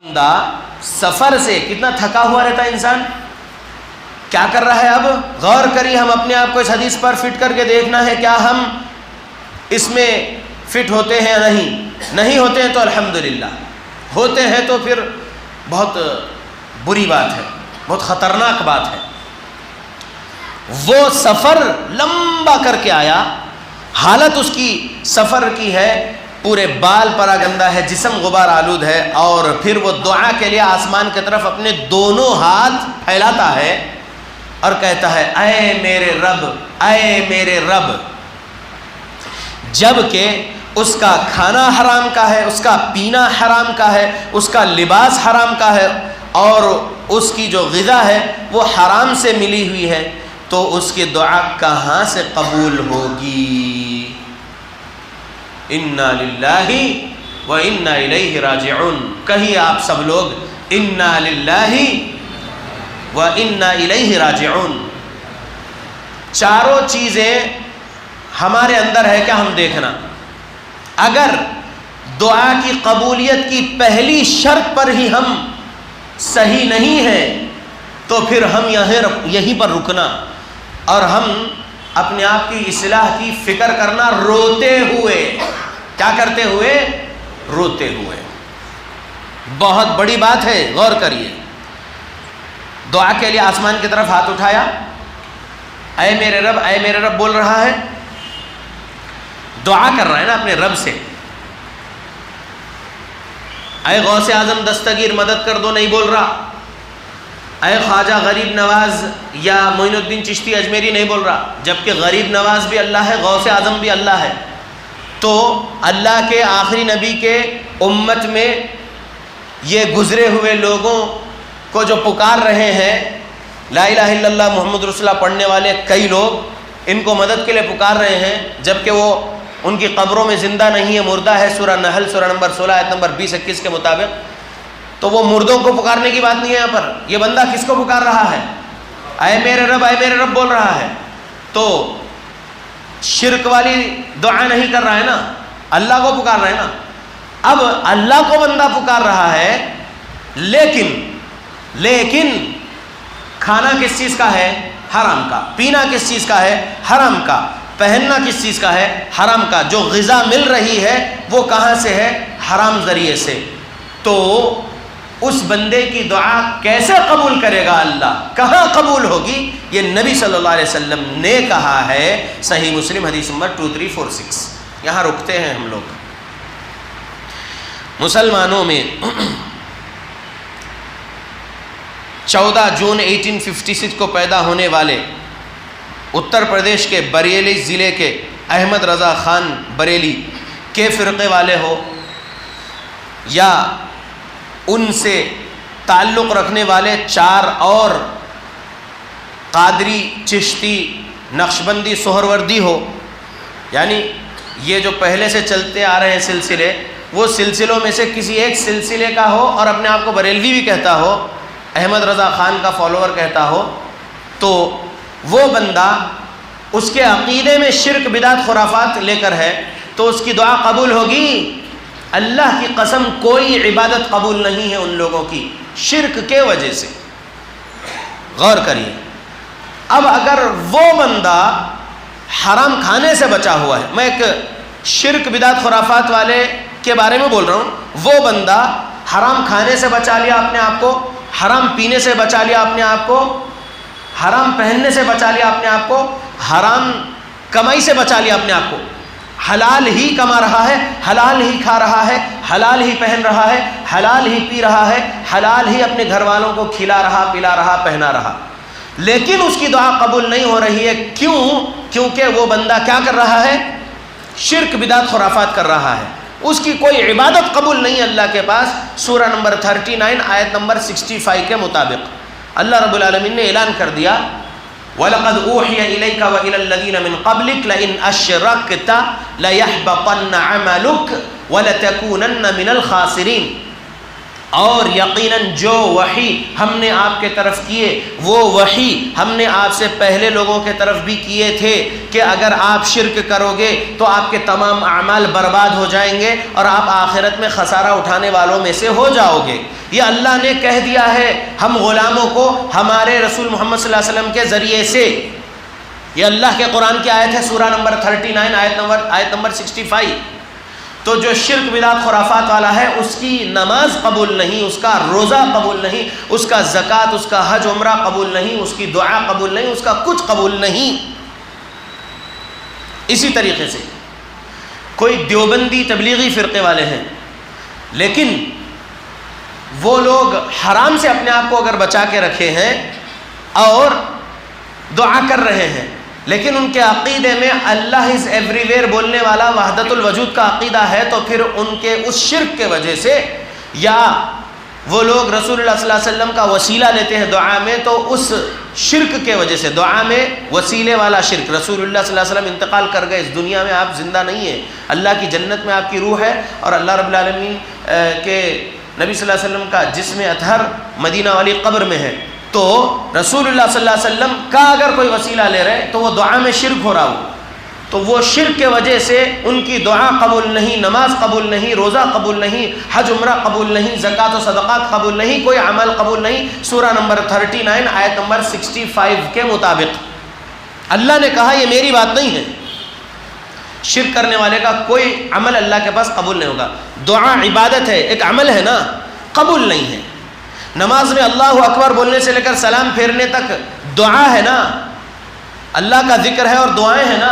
بندہ سفر سے کتنا تھکا ہوا رہتا ہے انسان، کیا کر رہا ہے؟ اب غور کریے، ہم اپنے آپ کو اس حدیث پر فٹ کر کے دیکھنا ہے، کیا ہم اس میں فٹ ہوتے ہیں یا نہیں ہوتے ہیں تو الحمدللہ، ہوتے ہیں تو پھر بہت بری بات ہے، بہت خطرناک بات ہے۔ وہ سفر لمبا کر کے آیا، حالت اس کی سفر کی ہے، پورے بال پرا گندا ہے، جسم غبار آلود ہے، اور پھر وہ دعا کے لیے آسمان کی طرف اپنے دونوں ہاتھ پھیلاتا ہے اور کہتا ہے اے میرے رب، اے میرے رب، جبکہ اس کا کھانا حرام کا ہے، اس کا پینا حرام کا ہے، اس کا لباس حرام کا ہے، اور اس کی جو غذا ہے وہ حرام سے ملی ہوئی ہے، تو اس کی دعا کہاں سے قبول ہوگی؟ انا للہ و انا الیہ راجعون، کہیے آپ سب لوگ انا للہ و انا الیہ راجعون۔ چاروں چیزیں ہمارے اندر ہے کیا؟ ہم دیکھنا، اگر دعا کی قبولیت کی پہلی شرط پر ہی ہم صحیح نہیں ہیں تو پھر ہم یہیں پر رکنا، اور ہم اپنے آپ کی اصلاح کی فکر کرنا روتے ہوئے، کیا کرتے ہوئے؟ روتے ہوئے۔ بہت بڑی بات ہے، غور کریے۔ دعا کے لیے آسمان کی طرف ہاتھ اٹھایا، اے میرے رب، اے میرے رب بول رہا ہے، دعا کر رہا ہے نا اپنے رب سے۔ اے غوث اعظم دستگیر مدد کر دو نہیں بول رہا، اے خواجہ غریب نواز یا معین الدین چشتی اجمیری نہیں بول رہا، جبکہ غریب نواز بھی اللہ ہے، غوث اعظم بھی اللہ ہے۔ تو اللہ کے آخری نبی کے امت میں یہ گزرے ہوئے لوگوں کو جو پکار رہے ہیں، لا الہ الا اللہ محمد رسول اللہ پڑھنے والے کئی لوگ ان کو مدد کے لیے پکار رہے ہیں، جبکہ وہ ان کی قبروں میں زندہ نہیں ہے، مردہ ہے، سورہ نحل سورہ نمبر 16 آیت نمبر 20-21 کے مطابق۔ تو وہ مردوں کو پکارنے کی بات نہیں ہے یہاں پر، یہ بندہ کس کو پکار رہا ہے؟ اے میرے رب، اے میرے رب بول رہا ہے۔ تو شرک والی دعا نہیں کر رہا ہے نا، اللہ کو پکار رہا ہے نا۔ اب اللہ کو بندہ پکار رہا ہے، لیکن کھانا کس چیز کا ہے؟ حرام کا۔ پینا کس چیز کا ہے؟ حرام کا۔ پہننا کس چیز کا ہے؟ حرام کا۔ جو غذا مل رہی ہے وہ کہاں سے ہے؟ حرام ذریعے سے۔ تو اس بندے کی دعا کیسے قبول کرے گا اللہ؟ کہاں قبول ہوگی؟ یہ نبی صلی اللہ علیہ وسلم نے کہا ہے، صحیح مسلم حدیث نمبر 2346۔ یہاں رکتے ہیں ہم لوگ۔ مسلمانوں میں 14 جون 1856 کو پیدا ہونے والے اتر پردیش کے بریلی ضلع کے احمد رضا خان بریلی کے فرقے والے ہو یا ان سے تعلق رکھنے والے 4 اور قادری، چشتی، نقشبندی، سہروردی ہو، یعنی یہ جو پہلے سے چلتے آ رہے ہیں سلسلے، وہ سلسلوں میں سے کسی ایک سلسلے کا ہو اور اپنے آپ کو بریلوی بھی کہتا ہو، احمد رضا خان کا فالوور کہتا ہو، تو وہ بندہ اس کے عقیدے میں شرک، بدعت، خرافات لے کر ہے، تو اس کی دعا قبول ہوگی؟ اللہ کی قسم کوئی عبادت قبول نہیں ہے ان لوگوں کی، شرک کے وجہ سے۔ غور کریے، اب اگر وہ بندہ حرام کھانے سے بچا ہوا ہے، میں ایک شرک، بدعت، خرافات والے کے بارے میں بول رہا ہوں، وہ بندہ حرام کھانے سے بچا لیا اپنے آپ کو، حرام پینے سے بچا لیا اپنے آپ کو، حرام پہننے سے بچا لیا اپنے آپ کو، حرام کمائی سے بچا لیا اپنے آپ کو، حلال ہی کما رہا ہے، حلال ہی کھا رہا ہے، حلال ہی پہن رہا ہے، حلال ہی پی رہا ہے، حلال ہی اپنے گھر والوں کو کھلا رہا، پلا رہا، پہنا رہا، لیکن اس کی دعا قبول نہیں ہو رہی ہے۔ کیوں؟ کیونکہ وہ بندہ کیا کر رہا ہے؟ شرک، بدعت، خرافات کر رہا ہے، اس کی کوئی عبادت قبول نہیں اللہ کے پاس۔ سورہ نمبر 39 آیت نمبر 65 کے مطابق اللہ رب العالمین نے اعلان کر دیا، وَلَقَدْ أُوحِيَ إِلَيْكَ وَإِلَى الَّذِينَ مِنْ قَبْلِكَ لَئِنْ أَشْرَكْتَ لَيَحْبَطَنَّ عَمَلُكَ وَلَتَكُونَنَّ مِنَ الْخَاسِرِينَ۔ اور یقیناً جو وحی ہم نے آپ کے طرف کیے وہ وحی ہم نے آپ سے پہلے لوگوں کے طرف بھی کیے تھے کہ اگر آپ شرک کرو گے تو آپ کے تمام اعمال برباد ہو جائیں گے اور آپ آخرت میں خسارہ اٹھانے والوں میں سے ہو جاؤ گے۔ یہ اللہ نے کہہ دیا ہے ہم غلاموں کو ہمارے رسول محمد صلی اللہ علیہ وسلم کے ذریعے سے۔ یہ اللہ کے قرآن کی آیت ہے، سورہ نمبر 39 آیت نمبر 65۔ تو جو شرک بدعت خرافات والا ہے اس کی نماز قبول نہیں، اس کا روزہ قبول نہیں، اس کا زکوٰۃ، اس کا حج عمرہ قبول نہیں، اس کی دعا قبول نہیں، اس کا کچھ قبول نہیں۔ اسی طریقے سے کوئی دیوبندی تبلیغی فرقے والے ہیں، لیکن وہ لوگ حرام سے اپنے آپ کو اگر بچا کے رکھے ہیں اور دعا کر رہے ہیں، لیکن ان کے عقیدے میں اللہ از ایوری ویئر بولنے والا وحدت الوجود کا عقیدہ ہے، تو پھر ان کے اس شرک کے وجہ سے، یا وہ لوگ رسول اللہ صلی اللہ علیہ وسلم کا وسیلہ لیتے ہیں دعا میں، تو اس شرک کے وجہ سے، دعا میں وسیلے والا شرک، رسول اللہ صلی اللہ علیہ وسلم انتقال کر گئے، اس دنیا میں آپ زندہ نہیں ہیں، اللہ کی جنت میں آپ کی روح ہے، اور اللہ رب العالمین کے نبی صلی اللہ علیہ وسلم کا جسم اطہر مدینہ والی قبر میں ہے، تو رسول اللہ صلی اللہ علیہ وسلم کا اگر کوئی وسیلہ لے رہے تو وہ دعا میں شرک ہو رہا ہو، تو وہ شرک کے وجہ سے ان کی دعا قبول نہیں، نماز قبول نہیں، روزہ قبول نہیں، حج عمرہ قبول نہیں، زکوٰۃ و صدقات قبول نہیں، کوئی عمل قبول نہیں۔ سورہ نمبر 39 آیت نمبر 65 کے مطابق اللہ نے کہا یہ میری بات نہیں ہے، شرک کرنے والے کا کوئی عمل اللہ کے پاس قبول نہیں ہوگا۔ دعا عبادت ہے، ایک عمل ہے نا، قبول نہیں ہے۔ نماز میں اللہ اکبر بولنے سے لے کر سلام پھیرنے تک دعا ہے نا، اللہ کا ذکر ہے اور دعائیں ہیں نا،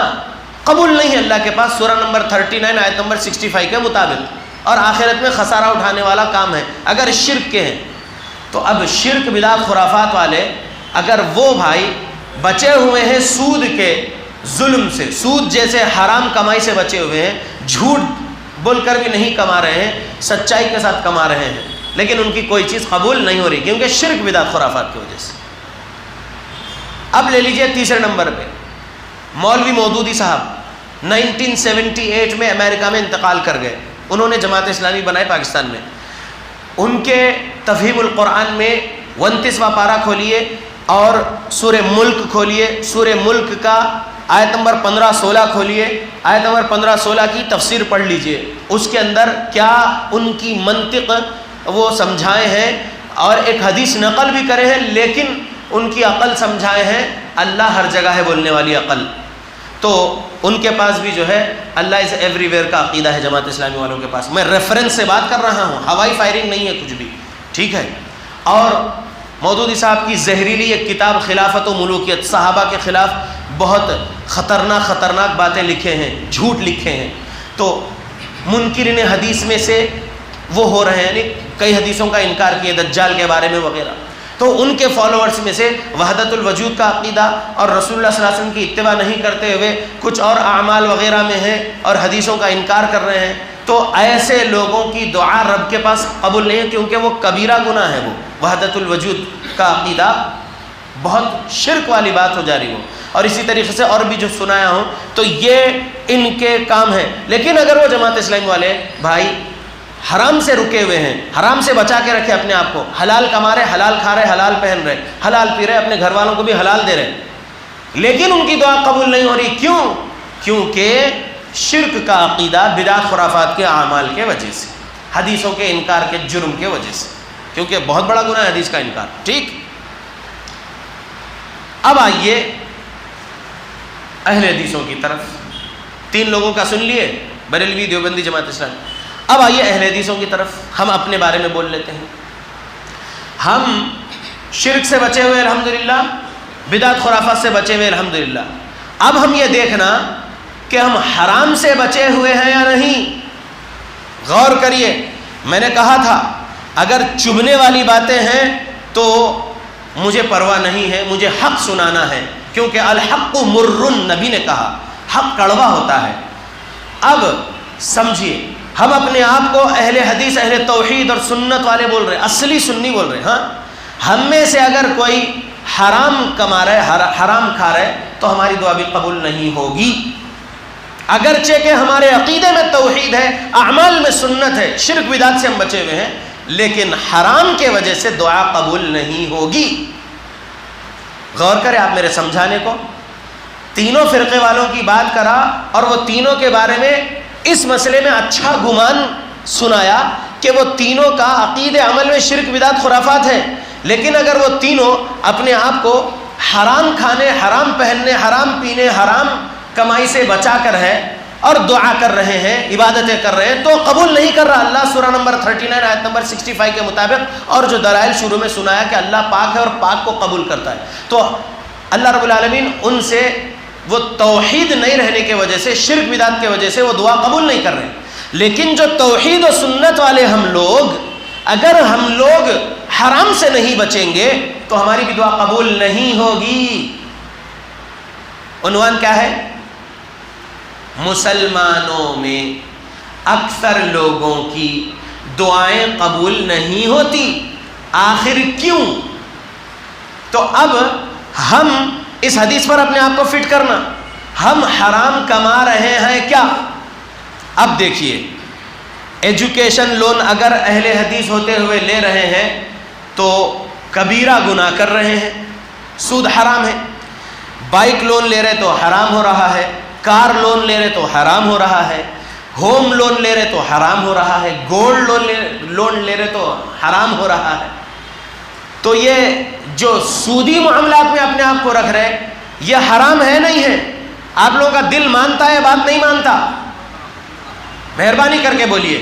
قبول نہیں ہے اللہ کے پاس، سورہ نمبر 39 آیت نمبر 65 کے مطابق، اور آخرت میں خسارہ اٹھانے والا کام ہے اگر شرک کے ہیں۔ تو اب شرک بدعت خرافات والے اگر وہ بھائی بچے ہوئے ہیں سود کے ظلم سے، سود جیسے حرام کمائی سے بچے ہوئے ہیں، جھوٹ بول کر بھی نہیں کما رہے ہیں، سچائی کے ساتھ کما رہے ہیں، لیکن ان کی کوئی چیز قبول نہیں ہو رہی کیونکہ شرک بدعت خرافات کی وجہ سے۔ اب لے لیجئے تیسرے نمبر پہ مولوی مودودی صاحب 1978 میں امریکہ میں انتقال کر گئے، انہوں نے جماعت اسلامی بنائی پاکستان میں۔ ان کے تفہیم القرآن میں 29واں پارہ کھولیے اور سورہ ملک کھولیے، سورہ ملک کا آیت نمبر 15-16 کھولیے، آیت نمبر 15-16 کی تفسیر پڑھ لیجئے، اس کے اندر کیا ان کی منطق وہ سمجھائے ہیں، اور ایک حدیث نقل بھی کرے ہیں، لیکن ان کی عقل سمجھائے ہیں اللہ ہر جگہ ہے بولنے والی عقل۔ تو ان کے پاس بھی جو ہے اللہ از ایوری ویئر کا عقیدہ ہے جماعت اسلامی والوں کے پاس۔ میں ریفرنس سے بات کر رہا ہوں، ہوائی فائرنگ نہیں ہے کچھ بھی، ٹھیک ہے۔ اور مودودی صاحب کی زہریلی ایک کتاب خلافت و ملوکیت، صحابہ کے خلاف بہت خطرناک باتیں لکھے ہیں، جھوٹ لکھے ہیں، تو منکرین حدیث میں سے وہ ہو رہے ہیں، یعنی کئی حدیثوں کا انکار کیے دجال کے بارے میں وغیرہ، تو ان کے فالوورز میں سے وحدت الوجود کا عقیدہ اور رسول اللہ صلی اللہ علیہ وسلم کی اتباع نہیں کرتے ہوئے کچھ اور اعمال وغیرہ میں ہیں اور حدیثوں کا انکار کر رہے ہیں، تو ایسے لوگوں کی دعا رب کے پاس قبول نہیں ہے، کیونکہ وہ کبیرہ گناہ ہے، وہ وحدت الوجود کا عقیدہ بہت شرک والی بات ہو جا رہی ہو۔ اور اسی طریقے سے اور بھی جو سنایا ہوں، تو یہ ان کے کام ہے۔ لیکن اگر وہ جماعت اسلامی والے بھائی حرام سے رکے ہوئے ہیں، حرام سے بچا کے رکھے اپنے آپ کو، حلال کما رہے، حلال کھا رہے، حلال پہن رہے، حلال پی رہے، اپنے گھر والوں کو بھی حلال دے رہے، لیکن ان کی دعا قبول نہیں ہو رہی، کیوں؟ کیونکہ شرک کا عقیدہ بدعت خرافات کے اعمال کے وجہ سے، حدیثوں کے انکار کے جرم کے وجہ سے، کیونکہ بہت بڑا گناہ ہے حدیث کا انکار، ٹھیک۔ اب آئیے اہل حدیثوں کی طرف، تین لوگوں کا سن لیے، بریلوی، دیوبندی، جماعت اسلامی۔ اب آئیے اہل حدیثوں کی طرف، ہم اپنے بارے میں بول لیتے ہیں۔ ہم شرک سے بچے ہوئے الحمدللہ، بدعت خرافات سے بچے ہوئے الحمدللہ۔ اب ہم یہ دیکھنا کہ ہم حرام سے بچے ہوئے ہیں یا نہیں۔ غور کریے، میں نے کہا تھا اگر چبھنے والی باتیں ہیں تو مجھے پرواہ نہیں ہے، مجھے حق سنانا ہے، کیونکہ الحق مر، نبی نے کہا حق کڑوا ہوتا ہے۔ اب سمجھیے، ہم اپنے آپ کو اہل حدیث، اہل توحید اور سنت والے بول رہے ہیں، اصلی سنی بول رہے ہیں۔ ہاں، ہم میں سے اگر کوئی حرام کما رہا ہے، حرام کھا رہا ہے، تو ہماری دعا بھی قبول نہیں ہوگی، اگرچہ کہ ہمارے عقیدے میں توحید ہے، اعمال میں سنت ہے، شرک بدعت سے ہم بچے ہوئے ہیں، لیکن حرام کے وجہ سے دعا قبول نہیں ہوگی۔ غور کریں آپ میرے سمجھانے کو، تینوں فرقے والوں کی بات کرا اور وہ تینوں کے بارے میں اس مسئلے میں اچھا گمان سنایا کہ وہ تینوں کا عقید عمل میں شرک بدعت خرافات ہے، لیکن اگر وہ تینوں اپنے آپ کو حرام کھانے، حرام پہننے، حرام پینے، حرام کمائی سے بچا کر ہے اور دعا کر رہے ہیں، عبادتیں کر رہے ہیں، تو قبول نہیں کر رہا اللہ سورہ نمبر 39 آیت نمبر 65 کے مطابق، اور جو دلائل شروع میں سنایا کہ اللہ پاک ہے اور پاک کو قبول کرتا ہے۔ تو اللہ رب العالمین ان سے وہ توحید نہیں رہنے کی وجہ سے، شرک بدعت کی وجہ سے وہ دعا قبول نہیں کر رہے۔ لیکن جو توحید و سنت والے ہم لوگ، اگر ہم لوگ حرام سے نہیں بچیں گے تو ہماری بھی دعا قبول نہیں ہوگی۔ عنوان کیا ہے؟ مسلمانوں میں اکثر لوگوں کی دعائیں قبول نہیں ہوتی، آخر کیوں؟ تو اب ہم اس حدیث پر اپنے آپ کو فٹ کرنا، ہم حرام کما رہے ہیں کیا؟ اب دیکھیے، ایجوکیشن لون اگر اہل حدیث ہوتے ہوئے لے رہے ہیں تو کبیرہ گناہ کر رہے ہیں، سود حرام ہے۔ بائک لون لے رہے تو حرام ہو رہا ہے، کار لون لے رہے تو حرام ہو رہا ہے، ہوم لون لے رہے تو حرام ہو رہا ہے، گولڈ لون لے رہے تو حرام ہو رہا ہے۔ تو یہ جو سودی معاملات میں اپنے آپ کو رکھ رہے، یہ حرام ہے نہیں ہے؟ آپ لوگوں کا دل مانتا ہے، بات نہیں مانتا؟ مہربانی کر کے بولیے۔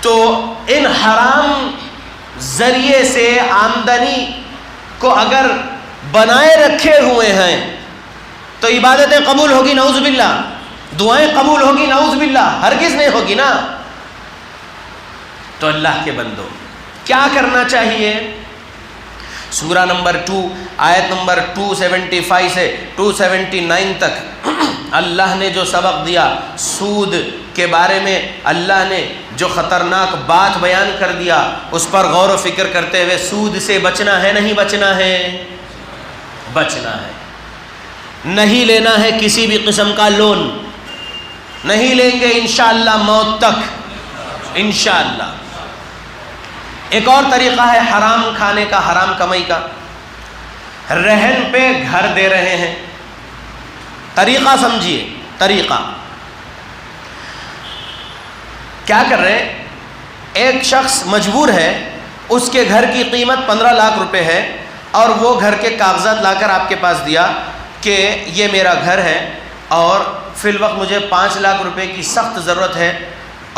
تو ان حرام ذریعے سے آمدنی کو اگر بنائے رکھے ہوئے ہیں تو عبادتیں قبول ہوگی نعوذ باللہ، دعائیں قبول ہوگی نعوذ باللہ، ہرگز نہیں ہوگی نا۔ تو اللہ کے بندو کیا کرنا چاہیے؟ سورہ نمبر 2 آیت نمبر 275 سے 279 تک اللہ نے جو سبق دیا، سود کے بارے میں اللہ نے جو خطرناک بات بیان کر دیا، اس پر غور و فکر کرتے ہوئے سود سے بچنا ہے نہیں بچنا ہے؟ بچنا ہے۔ نہیں لینا ہے کسی بھی قسم کا لون، نہیں لیں گے انشاءاللہ موت تک، انشاءاللہ۔ ایک اور طریقہ ہے حرام کھانے کا، حرام کمائی کا، رہن پہ گھر دے رہے ہیں۔ طریقہ سمجھیے، طریقہ کیا کر رہے ہیں؟ ایک شخص مجبور ہے، اس کے گھر کی قیمت 15 لاکھ روپے ہے اور وہ گھر کے کاغذات لا کر آپ کے پاس دیا کہ یہ میرا گھر ہے اور فی الوقت مجھے 5 لاکھ روپے کی سخت ضرورت ہے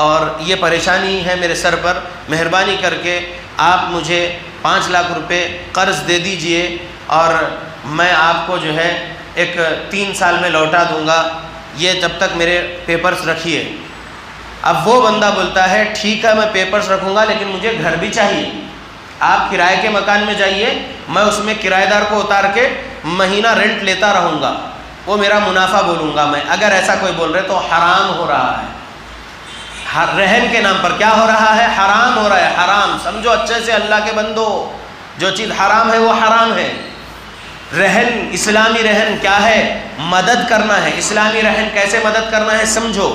اور یہ پریشانی ہے میرے سر پر، مہربانی کر کے آپ مجھے 5 لاکھ روپے قرض دے دیجئے اور میں آپ کو جو ہے ایک 3 سال میں لوٹا دوں گا، یہ جب تک میرے پیپرز رکھیے۔ اب وہ بندہ بولتا ہے ٹھیک ہے میں پیپرز رکھوں گا لیکن مجھے گھر بھی چاہیے، آپ کرائے کے مکان میں جائیے، میں اس میں کرایہ دار کو اتار کے مہینہ رینٹ لیتا رہوں گا، وہ میرا منافع بولوں گا میں۔ اگر ایسا کوئی بول رہے تو حرام ہو رہا ہے، رہن کے نام پر کیا ہو رہا ہے؟ حرام ہو رہا ہے، حرام سمجھو اچھے سے اللہ کے بندو، جو چیز حرام ہے وہ حرام ہے۔ رہن، اسلامی رہن کیا ہے؟ مدد کرنا ہے۔ اسلامی رہن کیسے مدد کرنا ہے سمجھو۔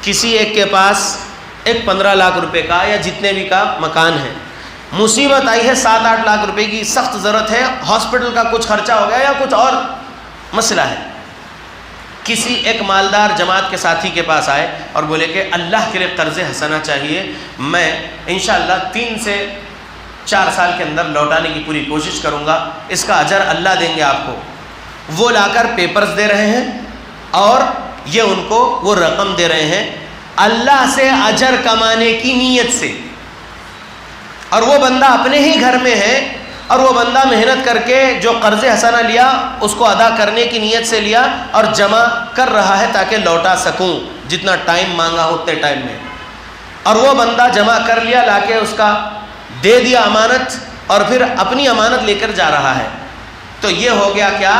کسی ایک کے پاس ایک 15 لاکھ روپے کا یا جتنے بھی کا مکان ہے، مصیبت آئی ہے 7-8 لاکھ روپے کی سخت ضرورت ہے، ہاسپٹل کا کچھ خرچہ ہو گیا یا کچھ اور مسئلہ ہے، کسی ایک مالدار جماعت کے ساتھی کے پاس آئے اور بولے کہ اللہ کے لیے قرض حسنہ چاہیے، میں انشاءاللہ 3 سے 4 سال کے اندر لوٹانے کی پوری کوشش کروں گا، اس کا اجر اللہ دیں گے آپ کو۔ وہ لا کر پیپرز دے رہے ہیں اور یہ ان کو وہ رقم دے رہے ہیں اللہ سے اجر کمانے کی نیت سے، اور وہ بندہ اپنے ہی گھر میں ہے اور وہ بندہ محنت کر کے جو قرض حسنہ لیا اس کو ادا کرنے کی نیت سے لیا اور جمع کر رہا ہے تاکہ لوٹا سکوں، جتنا ٹائم مانگا ہو اتنے ٹائم میں، اور وہ بندہ جمع کر لیا، لا کے اس کا دے دیا امانت اور پھر اپنی امانت لے کر جا رہا ہے۔ تو یہ ہو گیا کیا؟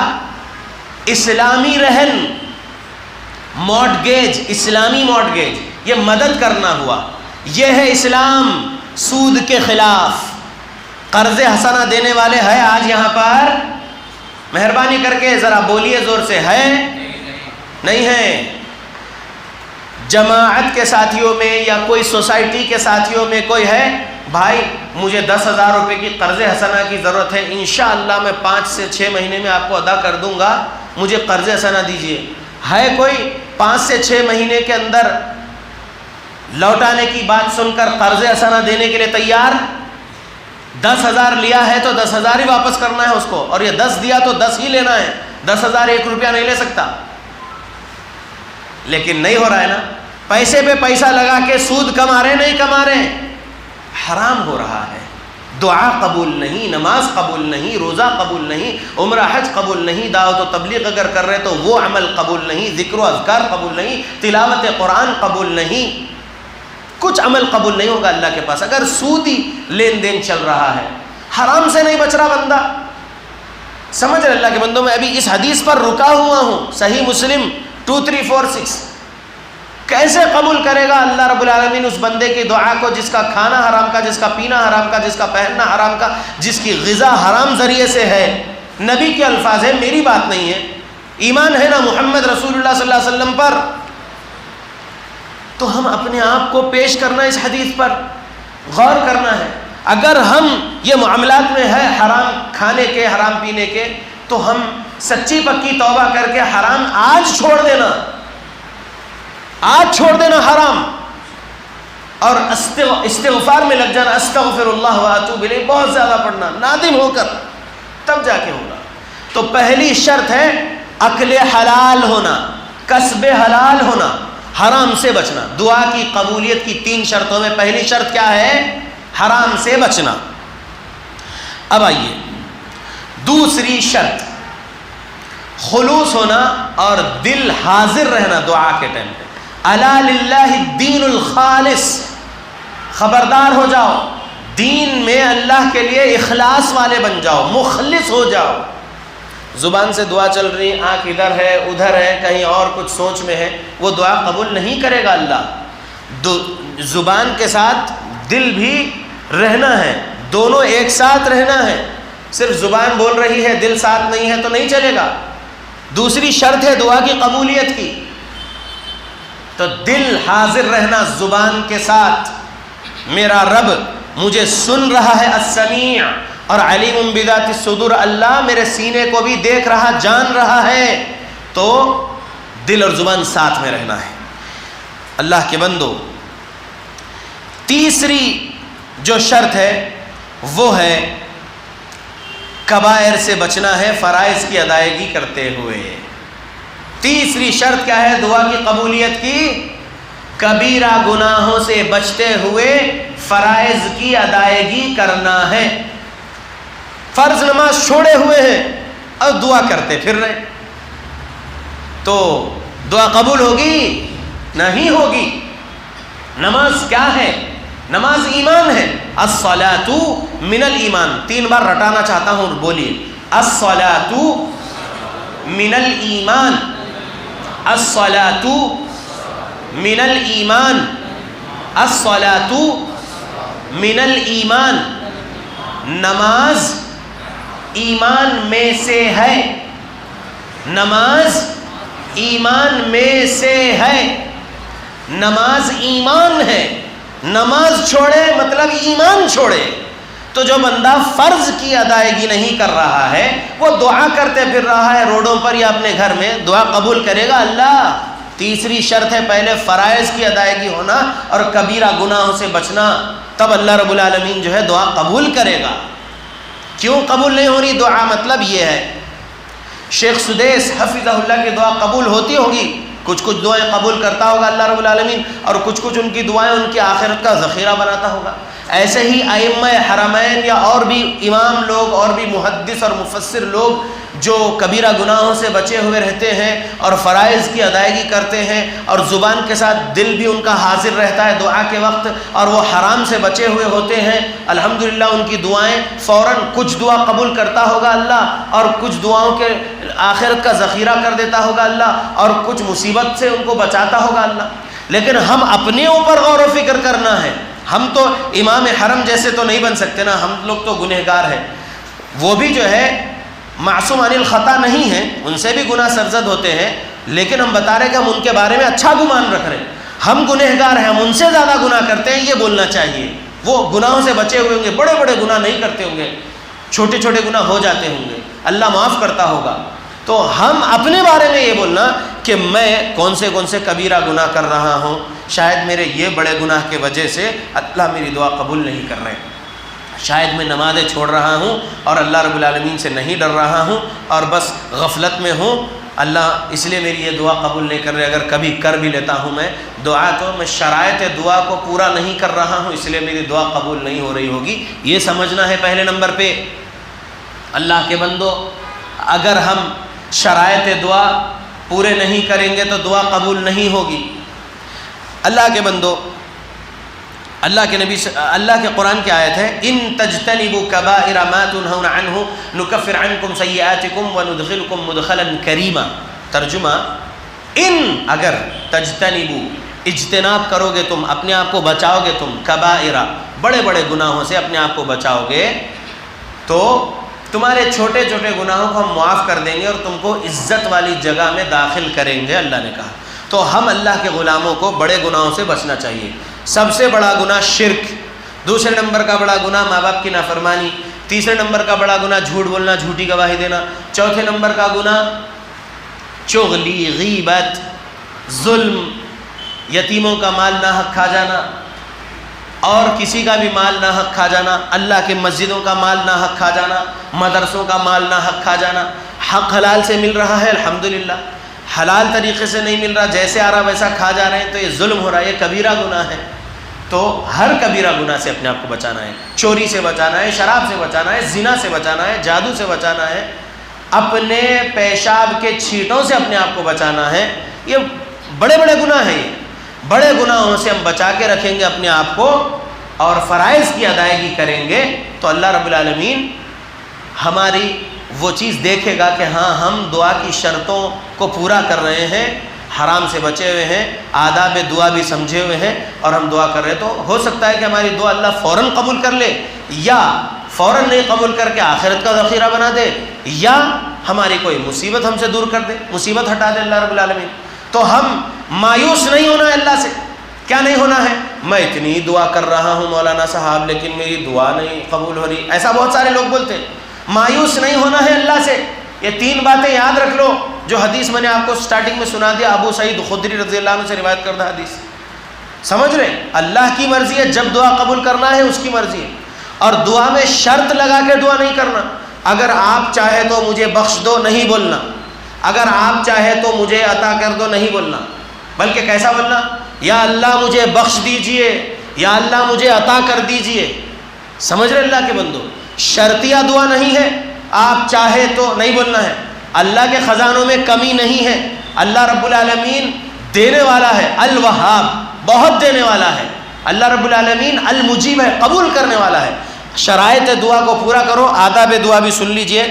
اسلامی رہن، مارٹگیج، اسلامی مارٹگیج، یہ مدد کرنا ہوا۔ یہ ہے اسلام سود کے خلاف۔ قرض حسنہ دینے والے ہیں آج یہاں پر؟ مہربانی کر کے ذرا بولیے زور سے، ہے نہیں ہے؟ جماعت کے ساتھیوں میں یا کوئی سوسائٹی کے ساتھیوں میں کوئی ہے، بھائی مجھے 10,000 روپے کی قرض حسنہ کی ضرورت ہے، انشاءاللہ میں 5 سے 6 مہینے میں آپ کو ادا کر دوں گا، مجھے قرض حسنہ دیجئے. ہے کوئی 5 سے 6 مہینے کے اندر لوٹانے کی بات سن کر قرض حسنہ دینے کے لیے تیار؟ 10,000 لیا ہے تو 10,000 ہی واپس کرنا ہے اس کو، اور یہ 10 دیا تو 10 ہی لینا ہے. 10,000 1 روپیہ نہیں لے سکتا. لیکن نہیں ہو رہا ہے نا، پیسے پہ پیسہ لگا کے سود کما رہے نہیں کما رہے، حرام ہو رہا ہے. دعا قبول نہیں، نماز قبول نہیں، روزہ قبول نہیں، عمرہ حج قبول نہیں، دعوت و تبلیغ اگر کر رہے تو وہ عمل قبول نہیں، ذکر و اذکار قبول نہیں، تلاوت قرآن قبول نہیں، کچھ عمل قبول نہیں ہوگا اللہ کے پاس اگر سودی لین دین چل رہا ہے. حرام سے نہیں بچ رہا بندہ. سمجھ رہے اللہ کے بندوں، میں ابھی اس حدیث پر رکا ہوا ہوں، صحیح مسلم 2346. کیسے قبول کرے گا اللہ رب العالمین اس بندے کی دعا کو جس کا کھانا حرام کا، جس کا پینا حرام کا، جس کا پہننا حرام کا، جس کی غذا حرام ذریعے سے ہے. نبی کے الفاظ ہیں، میری بات نہیں ہے. ایمان ہے نا محمد رسول اللہ صلی اللہ علیہ وسلم پر، تو ہم اپنے آپ کو پیش کرنا اس حدیث پر غور کرنا ہے. اگر ہم یہ معاملات میں ہے حرام کھانے کے، حرام پینے کے، تو ہم سچی پکی توبہ کر کے حرام آج چھوڑ دینا، آج چھوڑ دینا حرام، اور استغفار میں لگ جانا، استغفر اللہ واتوب الیہ بہت زیادہ پڑھنا، نادم ہو کر، تب جا کے ہوگا. تو پہلی شرط ہے اکل حلال ہونا، کسب حلال ہونا، حرام سے بچنا. دعا کی قبولیت کی 3 شرطوں میں پہلی شرط کیا ہے؟ حرام سے بچنا. اب آئیے دوسری شرط، خلوص ہونا اور دل حاضر رہنا دعا کے ٹائم پہ. الا للہ الدین الخالص، خبردار ہو جاؤ، دین میں اللہ کے لیے اخلاص والے بن جاؤ، مخلص ہو جاؤ. زبان سے دعا چل رہی، آنکھ ادھر ہے ادھر ہے، کہیں اور کچھ سوچ میں ہے، وہ دعا قبول نہیں کرے گا اللہ. زبان کے ساتھ دل بھی رہنا ہے، دونوں ایک ساتھ رہنا ہے. صرف زبان بول رہی ہے دل ساتھ نہیں ہے تو نہیں چلے گا. دوسری شرط ہے دعا کی قبولیت کی، تو دل حاضر رہنا زبان کے ساتھ. میرا رب مجھے سن رہا ہے، السمیع، اور علیم بذات الصدور، اللہ میرے سینے کو بھی دیکھ رہا، جان رہا ہے. تو دل اور زبان ساتھ میں رہنا ہے. اللہ کے بندو، تیسری جو شرط ہے وہ ہے کبائر سے بچنا ہے فرائض کی ادائیگی کرتے ہوئے. تیسری شرط کیا ہے دعا کی قبولیت کی؟ کبیرہ گناہوں سے بچتے ہوئے فرائض کی ادائیگی کرنا ہے. فرض نماز چھوڑے ہوئے ہیں اور دعا کرتے پھر رہے، تو دعا قبول ہوگی؟ نہیں ہوگی. نماز کیا ہے؟ نماز ایمان ہے. الصلاۃ من الایمان، 3 بار رٹانا چاہتا ہوں، بولیے الصلاۃ من الایمان، الصلاۃ من الایمان، الصلاۃ من الایمان. نماز ایمان میں سے ہے، نماز ایمان میں سے ہے، نماز ایمان ہے. نماز چھوڑے مطلب ایمان چھوڑے. تو جو بندہ فرض کی ادائیگی نہیں کر رہا ہے، وہ دعا کرتے پھر رہا ہے روڈوں پر یا اپنے گھر میں، دعا قبول کرے گا اللہ؟ تیسری شرط ہے پہلے فرائض کی ادائیگی ہونا اور کبیرہ گناہوں سے بچنا، تب اللہ رب العالمین جو ہے دعا قبول کرے گا. کیوں قبول نہیں ہو رہی دعا؟ مطلب یہ ہے، شیخ سدیس حفظہ اللہ کی دعا قبول ہوتی ہوگی، کچھ دعائیں قبول کرتا ہوگا اللہ رب العالمین، اور کچھ ان کی دعائیں ان کی آخرت کا ذخیرہ بناتا ہوگا. ایسے ہی ائمہ حرمین یا اور بھی امام لوگ اور بھی محدث اور مفسر لوگ جو کبیرہ گناہوں سے بچے ہوئے رہتے ہیں اور فرائض کی ادائیگی کرتے ہیں اور زبان کے ساتھ دل بھی ان کا حاضر رہتا ہے دعا کے وقت، اور وہ حرام سے بچے ہوئے ہوتے ہیں، الحمدللہ ان کی دعائیں فوراً کچھ دعا قبول کرتا ہوگا اللہ، اور کچھ دعاؤں کے آخرت کا ذخیرہ کر دیتا ہوگا اللہ، اور کچھ مصیبت سے ان کو بچاتا ہوگا اللہ. لیکن ہم اپنے اوپر غور و فکر کرنا ہے. ہم تو امام حرم جیسے تو نہیں بن سکتے نا، ہم لوگ تو گنہگار ہیں. وہ بھی جو ہے معصوم عن الخطا نہیں ہیں، ان سے بھی گناہ سرزد ہوتے ہیں، لیکن ہم بتا رہے کہ ہم ان کے بارے میں اچھا گمان رکھ رہے ہیں. ہم گنہگار ہیں، ہم ان سے زیادہ گناہ کرتے ہیں، یہ بولنا چاہیے۔ وہ گناہوں سے بچے ہوئے ہوں گے، بڑے بڑے گناہ نہیں کرتے ہوں گے، چھوٹے چھوٹے گناہ ہو جاتے ہوں گے، اللہ معاف کرتا ہوگا۔ تو ہم اپنے بارے میں یہ بولنا کہ میں کون سے کبیرہ گناہ کر رہا ہوں، شاید میرے یہ بڑے گناہ کی وجہ سے اللہ میری دعا قبول نہیں کر رہے، شاید میں نمازیں چھوڑ رہا ہوں اور اللہ رب العالمین سے نہیں ڈر رہا ہوں اور بس غفلت میں ہوں، اللہ اس لیے میری یہ دعا قبول نہیں کر رہے۔ اگر کبھی کر بھی لیتا ہوں میں دعا، تو میں شرائط دعا کو پورا نہیں کر رہا ہوں، اس لیے میری دعا قبول نہیں ہو رہی ہوگی، یہ سمجھنا ہے پہلے نمبر پہ۔ اللہ کے بندو، اگر ہم شرائط دعا پورے نہیں کریں گے تو دعا قبول نہیں ہوگی۔ اللہ کے بندو، اللہ کے قرآن کی آیت ہے، ان تجتنبوا کبائر ما تنہون عنہ نکفر عنکم سیئاتکم وندخلکم مدخلا کریما۔ ترجمہ، ان اگر تجتنبوا اجتناب کرو گے تم، اپنے آپ کو بچاؤ گے تم، کبائر بڑے بڑے گناہوں سے اپنے آپ کو بچاؤ گے تو تمہارے چھوٹے چھوٹے گناہوں کو ہم معاف کر دیں گے اور تم کو عزت والی جگہ میں داخل کریں گے، اللہ نے کہا۔ تو ہم اللہ کے غلاموں کو بڑے گناہوں سے بچنا چاہیے۔ سب سے بڑا گناہ شرک، دوسرے نمبر کا بڑا گناہ ماں باپ کی نافرمانی، تیسرے نمبر کا بڑا گناہ جھوٹ بولنا، جھوٹی گواہی دینا، چوتھے نمبر کا گناہ چغلی، غیبت، ظلم، یتیموں کا مال ناحق کھا جانا اور کسی کا بھی مال ناحق کھا جانا، اللہ کے مسجدوں کا مال ناحق کھا جانا، مدرسوں کا مال ناحق کھا جانا۔ حق حلال سے مل رہا ہے الحمدللہ، حلال طریقے سے نہیں مل رہا، جیسے آ رہا ویسا کھا جا رہے ہیں، تو یہ ظلم ہو رہا ہے، یہ کبیرہ گناہ ہے۔ تو ہر کبیرہ گناہ سے اپنے آپ کو بچانا ہے، چوری سے بچانا ہے، شراب سے بچانا ہے، زنا سے بچانا ہے، جادو سے بچانا ہے، اپنے پیشاب کے چھینٹوں سے اپنے آپ کو بچانا ہے۔ یہ بڑے بڑے گناہ ہیں، یہ بڑے گناہوں سے ہم بچا کے رکھیں گے اپنے آپ کو اور فرائض کی ادائیگی کریں گے تو اللہ رب العالمین ہماری وہ چیز دیکھے گا کہ ہاں ہم دعا کی شرطوں کو پورا کر رہے ہیں، حرام سے بچے ہوئے ہیں، آداب دعا بھی سمجھے ہوئے ہیں اور ہم دعا کر رہے ہیں۔ تو ہو سکتا ہے کہ ہماری دعا اللہ فوراً قبول کر لے، یا فوراً نہیں قبول کر کے آخرت کا ذخیرہ بنا دے، یا ہماری کوئی مصیبت ہم سے دور کر دے، مصیبت ہٹا دے اللہ رب العالمین۔ تو ہم مایوس نہیں ہونا ہے اللہ سے۔ کیا نہیں ہونا ہے؟ میں اتنی دعا کر رہا ہوں مولانا صاحب لیکن میری دعا نہیں قبول ہو رہی، ایسا بہت سارے لوگ بولتے ہیں۔ مایوس نہیں ہونا ہے اللہ سے۔ یہ تین باتیں یاد رکھ لو جو حدیث میں نے آپ کو سٹارٹنگ میں سنا دیا، ابو سعید خدری رضی اللہ عنہ سے روایت کردہ حدیث۔ سمجھ رہے؟ اللہ کی مرضی ہے، جب دعا قبول کرنا ہے اس کی مرضی ہے، اور دعا میں شرط لگا کے دعا نہیں کرنا۔ اگر آپ چاہے تو مجھے بخش دو نہیں بولنا، اگر آپ چاہے تو مجھے عطا کر دو نہیں بولنا، بلکہ کیسا بولنا؟ یا اللہ مجھے بخش دیجئے، یا اللہ مجھے عطا کر دیجئے۔ سمجھ رہے اللہ کے بندو؟ شرطیہ دعا نہیں ہے، آپ چاہے تو نہیں بولنا ہے۔ اللہ کے خزانوں میں کمی نہیں ہے، اللہ رب العالمین دینے والا ہے، الوہاب، بہت دینے والا ہے۔ اللہ رب العالمین المجیب ہے، قبول کرنے والا ہے۔ شرائط دعا کو پورا کرو۔ آداب دعا بھی سن لیجئے۔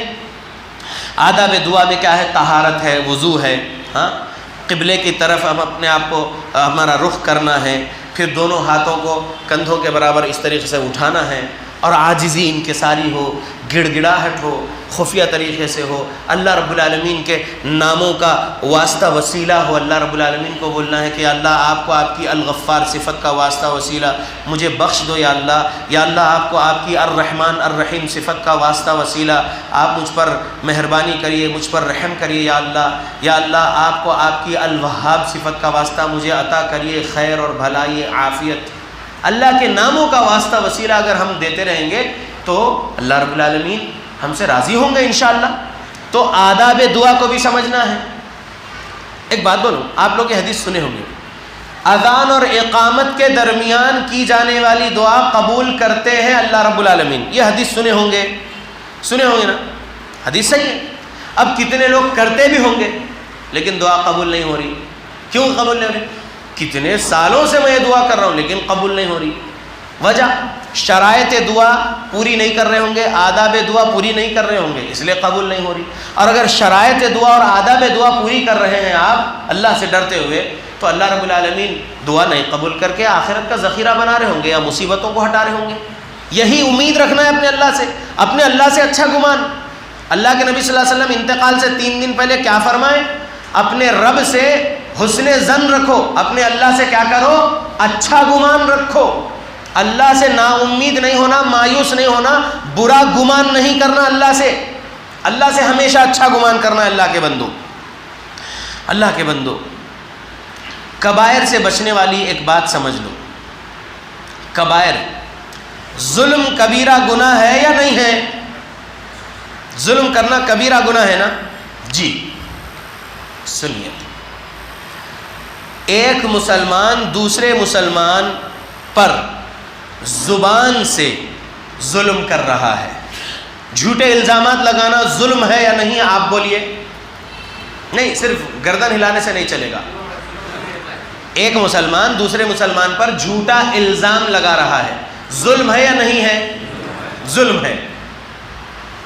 آداب دعا میں کیا ہے؟ طہارت ہے، وضو ہے، ہاں، قبلے کی طرف ہم اپنے آپ کو ہمارا رخ کرنا ہے، پھر دونوں ہاتھوں کو کندھوں کے برابر اس طریقے سے اٹھانا ہے، اور عاجزی انکساری ہو، گڑ گڑاہٹ ہو، خفیہ طریقے سے ہو، اللہ رب العالمین کے ناموں کا واسطہ وسیلہ ہو۔ اللہ رب العالمین کو بولنا ہے کہ اللہ آپ کو آپ کی الغفار صفت کا واسطہ وسیلہ مجھے بخش دو، یا اللہ آپ کو آپ کی الرحمن الرحیم صفت کا واسطہ وسیلہ آپ مجھ پر مہربانی کریے، مجھ پر رحم کریے یا اللہ آپ کو آپ کی الوہاب صفت کا واسطہ مجھے عطا کریے، خیر اور بھلائی، عافیت۔ اللہ کے ناموں کا واسطہ وسیلہ اگر ہم دیتے رہیں گے تو اللہ رب العالمین ہم سے راضی ہوں گے انشاءاللہ۔ تو آداب دعا کو بھی سمجھنا ہے۔ ایک بات بولوں، آپ لوگ یہ حدیث سنے ہوں گے، اذان اور اقامت کے درمیان کی جانے والی دعا قبول کرتے ہیں اللہ رب العالمین۔ یہ حدیث سنے ہوں گے نا؟ حدیث صحیح ہے۔ اب کتنے لوگ کرتے بھی ہوں گے لیکن دعا قبول نہیں ہو رہی۔ کیوں قبول نہیں ہو رہی؟ کتنے سالوں سے میں یہ دعا کر رہا ہوں لیکن قبول نہیں ہو رہی۔ وجہ شرائط دعا پوری نہیں کر رہے ہوں گے، آداب دعا پوری نہیں کر رہے ہوں گے، اس لیے قبول نہیں ہو رہی۔ اور اگر شرائط دعا اور آداب دعا پوری کر رہے ہیں آپ اللہ سے ڈرتے ہوئے تو اللہ رب العالمین دعا نہیں قبول کر کے آخرت کا ذخیرہ بنا رہے ہوں گے یا مصیبتوں کو ہٹا رہے ہوں گے۔ یہی امید رکھنا ہے اپنے اللہ سے، اپنے اللہ سے اچھا گمان۔ اللہ کے نبی صلی اللہ علیہ وسلم انتقال سے 3 دن پہلے کیا فرمائے؟ اپنے رب سے حسن ظن رکھو، اپنے اللہ سے کیا کرو؟ اچھا گمان رکھو، اللہ سے نا امید نہیں ہونا، مایوس نہیں ہونا، برا گمان نہیں کرنا اللہ سے ہمیشہ اچھا گمان کرنا ہے۔ اللہ کے بندو کبائر سے بچنے والی ایک بات سمجھ لو، کبائر، ظلم کبیرہ گناہ ہے یا نہیں ہے؟ ظلم کرنا کبیرہ گناہ ہے نا؟ جی سنیے، ایک مسلمان دوسرے مسلمان پر زبان سے ظلم کر رہا ہے، جھوٹے الزامات لگانا ظلم ہے یا نہیں؟ آپ بولیے۔ نہیں، صرف گردن ہلانے سے نہیں چلے گا۔ ایک مسلمان دوسرے مسلمان پر جھوٹا الزام لگا رہا ہے، ظلم ہے یا نہیں ہے؟ ظلم ہے۔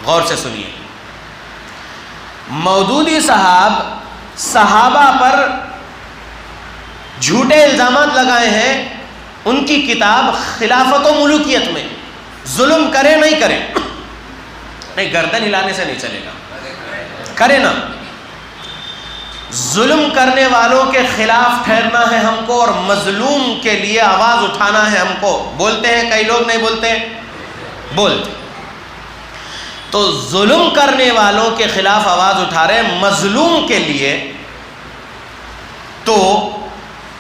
غور سے سنیے، مودودی صحابہ پر جھوٹے الزامات لگائے ہیں، ان کی کتاب خلافت و ملوکیت میں ظلم کرے نہیں کرے؟ نہیں، گردن ہلانے سے نہیں چلے گا، کرے نا۔ ظلم کرنے والوں کے خلاف ٹھہرنا ہے ہم کو، اور مظلوم کے لیے آواز اٹھانا ہے ہم کو۔ بولتے ہیں کئی لوگ، نہیں بولتے؟ بولتے۔ تو ظلم کرنے والوں کے خلاف آواز اٹھا رہے ہیں، مظلوم کے لیے۔ تو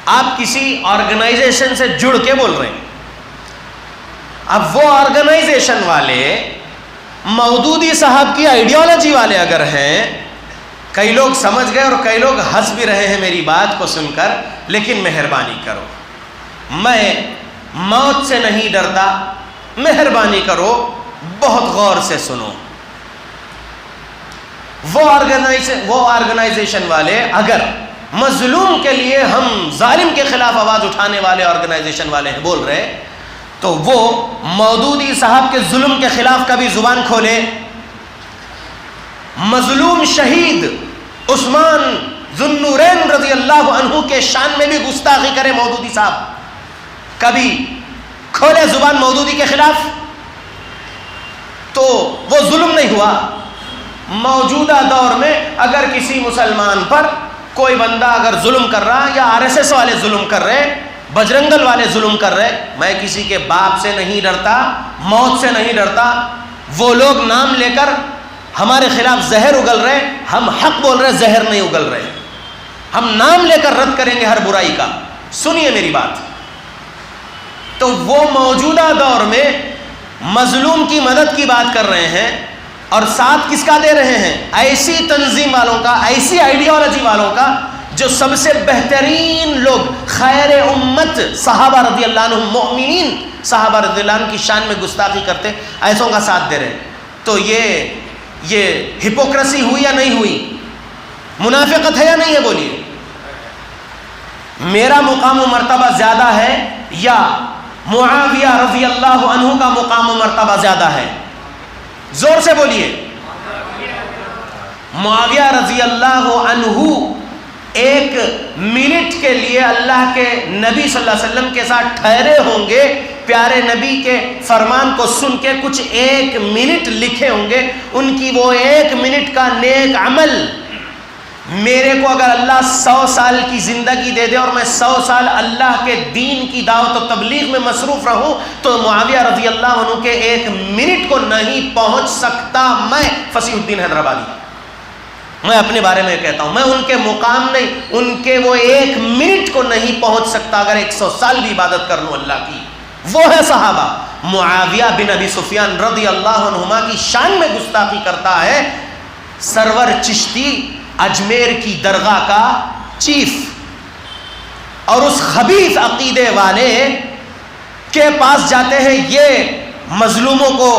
آپ کسی آرگنائزیشن سے جڑ کے بول رہے ہیں، اب وہ آرگنائزیشن والے مودودی صاحب کی آئیڈیالوجی والے اگر ہیں، کئی لوگ سمجھ گئے اور کئی لوگ ہنس بھی رہے ہیں میری بات کو سن کر، لیکن مہربانی کرو، میں موت سے نہیں ڈرتا، مہربانی کرو بہت غور سے سنو۔ وہ آرگنائزیشن والے اگر مظلوم کے لیے، ہم ظالم کے خلاف آواز اٹھانے والے آرگنائزیشن والے ہیں بول رہے، تو وہ مودودی صاحب کے ظلم کے خلاف کبھی زبان کھولے؟ مظلوم شہید عثمان ذو النورین رضی اللہ عنہ کے شان میں بھی گستاخی کرے مودودی صاحب، کبھی کھولے زبان مودودی کے خلاف؟ تو وہ ظلم نہیں ہوا؟ موجودہ دور میں اگر کسی مسلمان پر کوئی بندہ اگر ظلم کر رہا، یا RSS والے ظلم کر رہے، بجرنگل والے ظلم کر رہے، میں کسی کے باپ سے نہیں ڈرتا، موت سے نہیں ڈرتا، وہ لوگ نام لے کر ہمارے خلاف زہر اگل رہے، ہم حق بول رہے، زہر نہیں اگل رہے، ہم نام لے کر رد کریں گے ہر برائی کا۔ سنیے میری بات، تو وہ موجودہ دور میں مظلوم کی مدد کی بات کر رہے ہیں، اور ساتھ کس کا دے رہے ہیں؟ ایسی تنظیم والوں کا، ایسی آئیڈیالوجی والوں کا جو سب سے بہترین لوگ، خیر امت صحابہ رضی اللہ عنہ، مومنین صحابہ رضی اللہ عنہ کی شان میں گستاخی کرتے، ایسوں کا ساتھ دے رہے ہیں۔ تو یہ ہپوکریسی ہوئی یا نہیں ہوئی؟ منافقت ہے یا نہیں ہے؟ بولیے، میرا مقام و مرتبہ زیادہ ہے یا معاویہ رضی اللہ عنہ کا مقام و مرتبہ زیادہ ہے؟ زور سے بولیے۔ معاویہ رضی اللہ عنہ ایک منٹ کے لیے اللہ کے نبی صلی اللہ علیہ وسلم کے ساتھ ٹھہرے ہوں گے، پیارے نبی کے فرمان کو سن کے کچھ ایک منٹ لکھے ہوں گے، ان کی وہ ایک منٹ کا نیک عمل میرے کو اگر اللہ 100 سال کی زندگی دے دے اور میں 100 سال اللہ کے دین کی دعوت و تبلیغ میں مصروف رہوں، تو معاویہ رضی اللہ عنہ کے ایک منٹ کو نہیں پہنچ سکتا۔ میں فصیح الدین حیدرآبادی، میں اپنے بارے میں کہتا ہوں، میں ان کے مقام نہیں، ان کے وہ ایک منٹ کو نہیں پہنچ سکتا اگر 100 سال بھی عبادت کر لوں اللہ کی۔ وہ ہے صحابہ۔ معاویہ بن ابی سفیان رضی اللہ عنہما کی شان میں گستاخی کرتا ہے سرور چشتی، اجمیر کی درگاہ کا چیف، اور اس خبیث عقیدے والے کے پاس جاتے ہیں یہ مظلوموں کو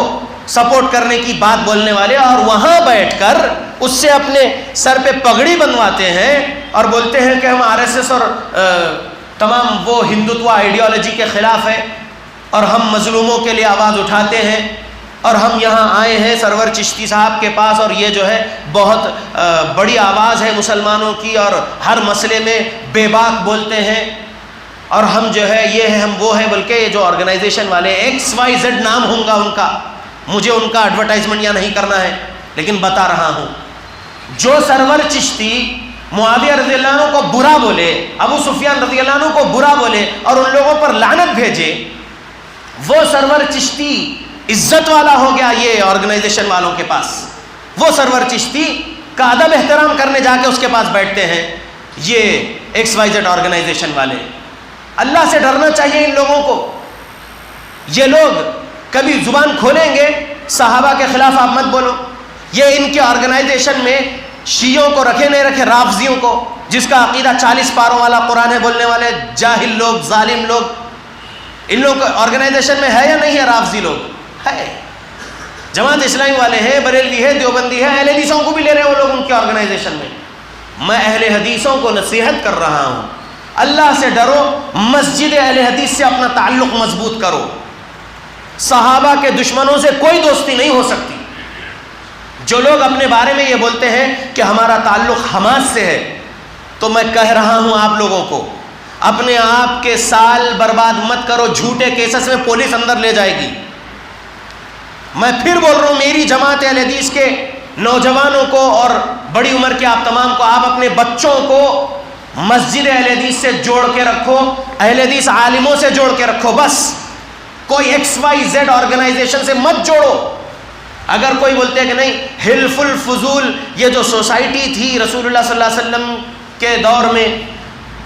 سپورٹ کرنے کی بات بولنے والے، اور وہاں بیٹھ کر اس سے اپنے سر پہ پگڑی بنواتے ہیں اور بولتے ہیں کہ ہم RSS اور تمام وہ ہندوتوا آئیڈیالوجی کے خلاف ہے، اور ہم مظلوموں کے لیے آواز اٹھاتے ہیں، اور ہم یہاں آئے ہیں سرور چشتی صاحب کے پاس، اور یہ جو ہے بہت بڑی آواز ہے مسلمانوں کی، اور ہر مسئلے میں بے باک بولتے ہیں، اور ہم جو ہے یہ ہے، ہم وہ ہیں۔ بلکہ یہ جو آرگنائزیشن والے XYZ نام ہوں گا ان کا، مجھے ان کا ایڈورٹائزمنٹ یا نہیں کرنا ہے، لیکن بتا رہا ہوں، جو سرور چشتی معاویہ رضی اللہ عنہ کو برا بولے، ابو سفیان رضی اللہ عنہ کو برا بولے اور ان لوگوں پر لعنت بھیجے، وہ سرور چشتی عزت والا ہو گیا یہ آرگنائزیشن والوں کے پاس. وہ سرور چشتی کا ادب احترام کرنے جا کے اس کے پاس بیٹھتے ہیں یہ XYZ آرگنائزیشن والے. اللہ سے ڈرنا چاہیے ان لوگوں کو. یہ لوگ کبھی زبان کھولیں گے صحابہ کے خلاف آپ مت بولو. یہ ان کے آرگنائزیشن میں شیعوں کو رکھے نہیں رکھے، رافضیوں کو، جس کا عقیدہ 40 پاروں والا قرآن ہے بولنے والے جاہل لوگ، ظالم لوگ، ان لوگوں کو آرگنائزیشن میں ہے یا نہیں ہے؟ رافضی لوگ ہے، جماعت اسلامی والے ہیں، بریلوی ہے، دیوبندی ہے، اہل حدیثوں کو بھی لے رہے ہیں وہ لوگ ان کے آرگنائزیشن میں. میں اہل حدیثوں کو نصیحت کر رہا ہوں، اللہ سے ڈرو، مسجد اہل حدیث سے اپنا تعلق مضبوط کرو. صحابہ کے دشمنوں سے کوئی دوستی نہیں ہو سکتی. جو لوگ اپنے بارے میں یہ بولتے ہیں کہ ہمارا تعلق حماس سے ہے، تو میں کہہ رہا ہوں آپ لوگوں کو، اپنے آپ کے سال برباد مت کرو. جھوٹے کیسز میں پولیس اندر لے جائے گی. میں پھر بول رہا ہوں، میری جماعت اہل حدیث کے نوجوانوں کو اور بڑی عمر کے آپ تمام کو، آپ اپنے بچوں کو مسجد اہل حدیث سے جوڑ کے رکھو، اہل حدیث عالموں سے جوڑ کے رکھو. بس کوئی XYZ آرگنائزیشن سے مت جوڑو. اگر کوئی بولتے ہیں کہ نہیں، حلف الفضول یہ جو سوسائٹی تھی رسول اللہ صلی اللہ علیہ وسلم کے دور میں،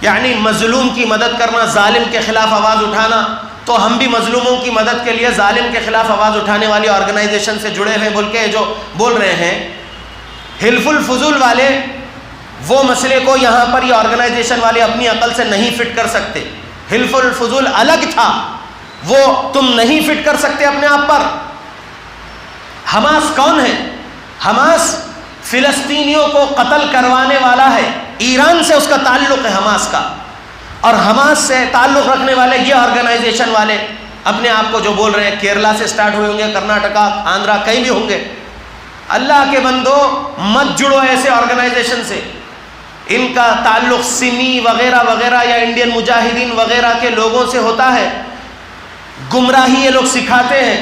یعنی مظلوم کی مدد کرنا، ظالم کے خلاف آواز اٹھانا، تو ہم بھی مظلوموں کی مدد کے لیے ظالم کے خلاف آواز اٹھانے والی آرگنائزیشن سے جڑے ہوئے بول کے جو بول رہے ہیں. حلف الفضول والے وہ مسئلے کو یہاں پر یہ آرگنائزیشن والے اپنی عقل سے نہیں فٹ کر سکتے. حلف الفضول الگ تھا، وہ تم نہیں فٹ کر سکتے اپنے آپ پر. حماس کون ہے؟ حماس فلسطینیوں کو قتل کروانے والا ہے، ایران سے اس کا تعلق ہے حماس کا. اور حماس سے تعلق رکھنے والے یہ آرگنائزیشن والے اپنے آپ کو جو بول رہے ہیں، کیرلا سے سٹارٹ ہوئے ہوں گے، کرناٹکا، آندھرا، کہیں بھی ہوں گے. اللہ کے بندو مت جڑو ایسے آرگنائزیشن سے. ان کا تعلق سمی وغیرہ وغیرہ یا انڈین مجاہدین وغیرہ کے لوگوں سے ہوتا ہے. گمراہی یہ لوگ سکھاتے ہیں،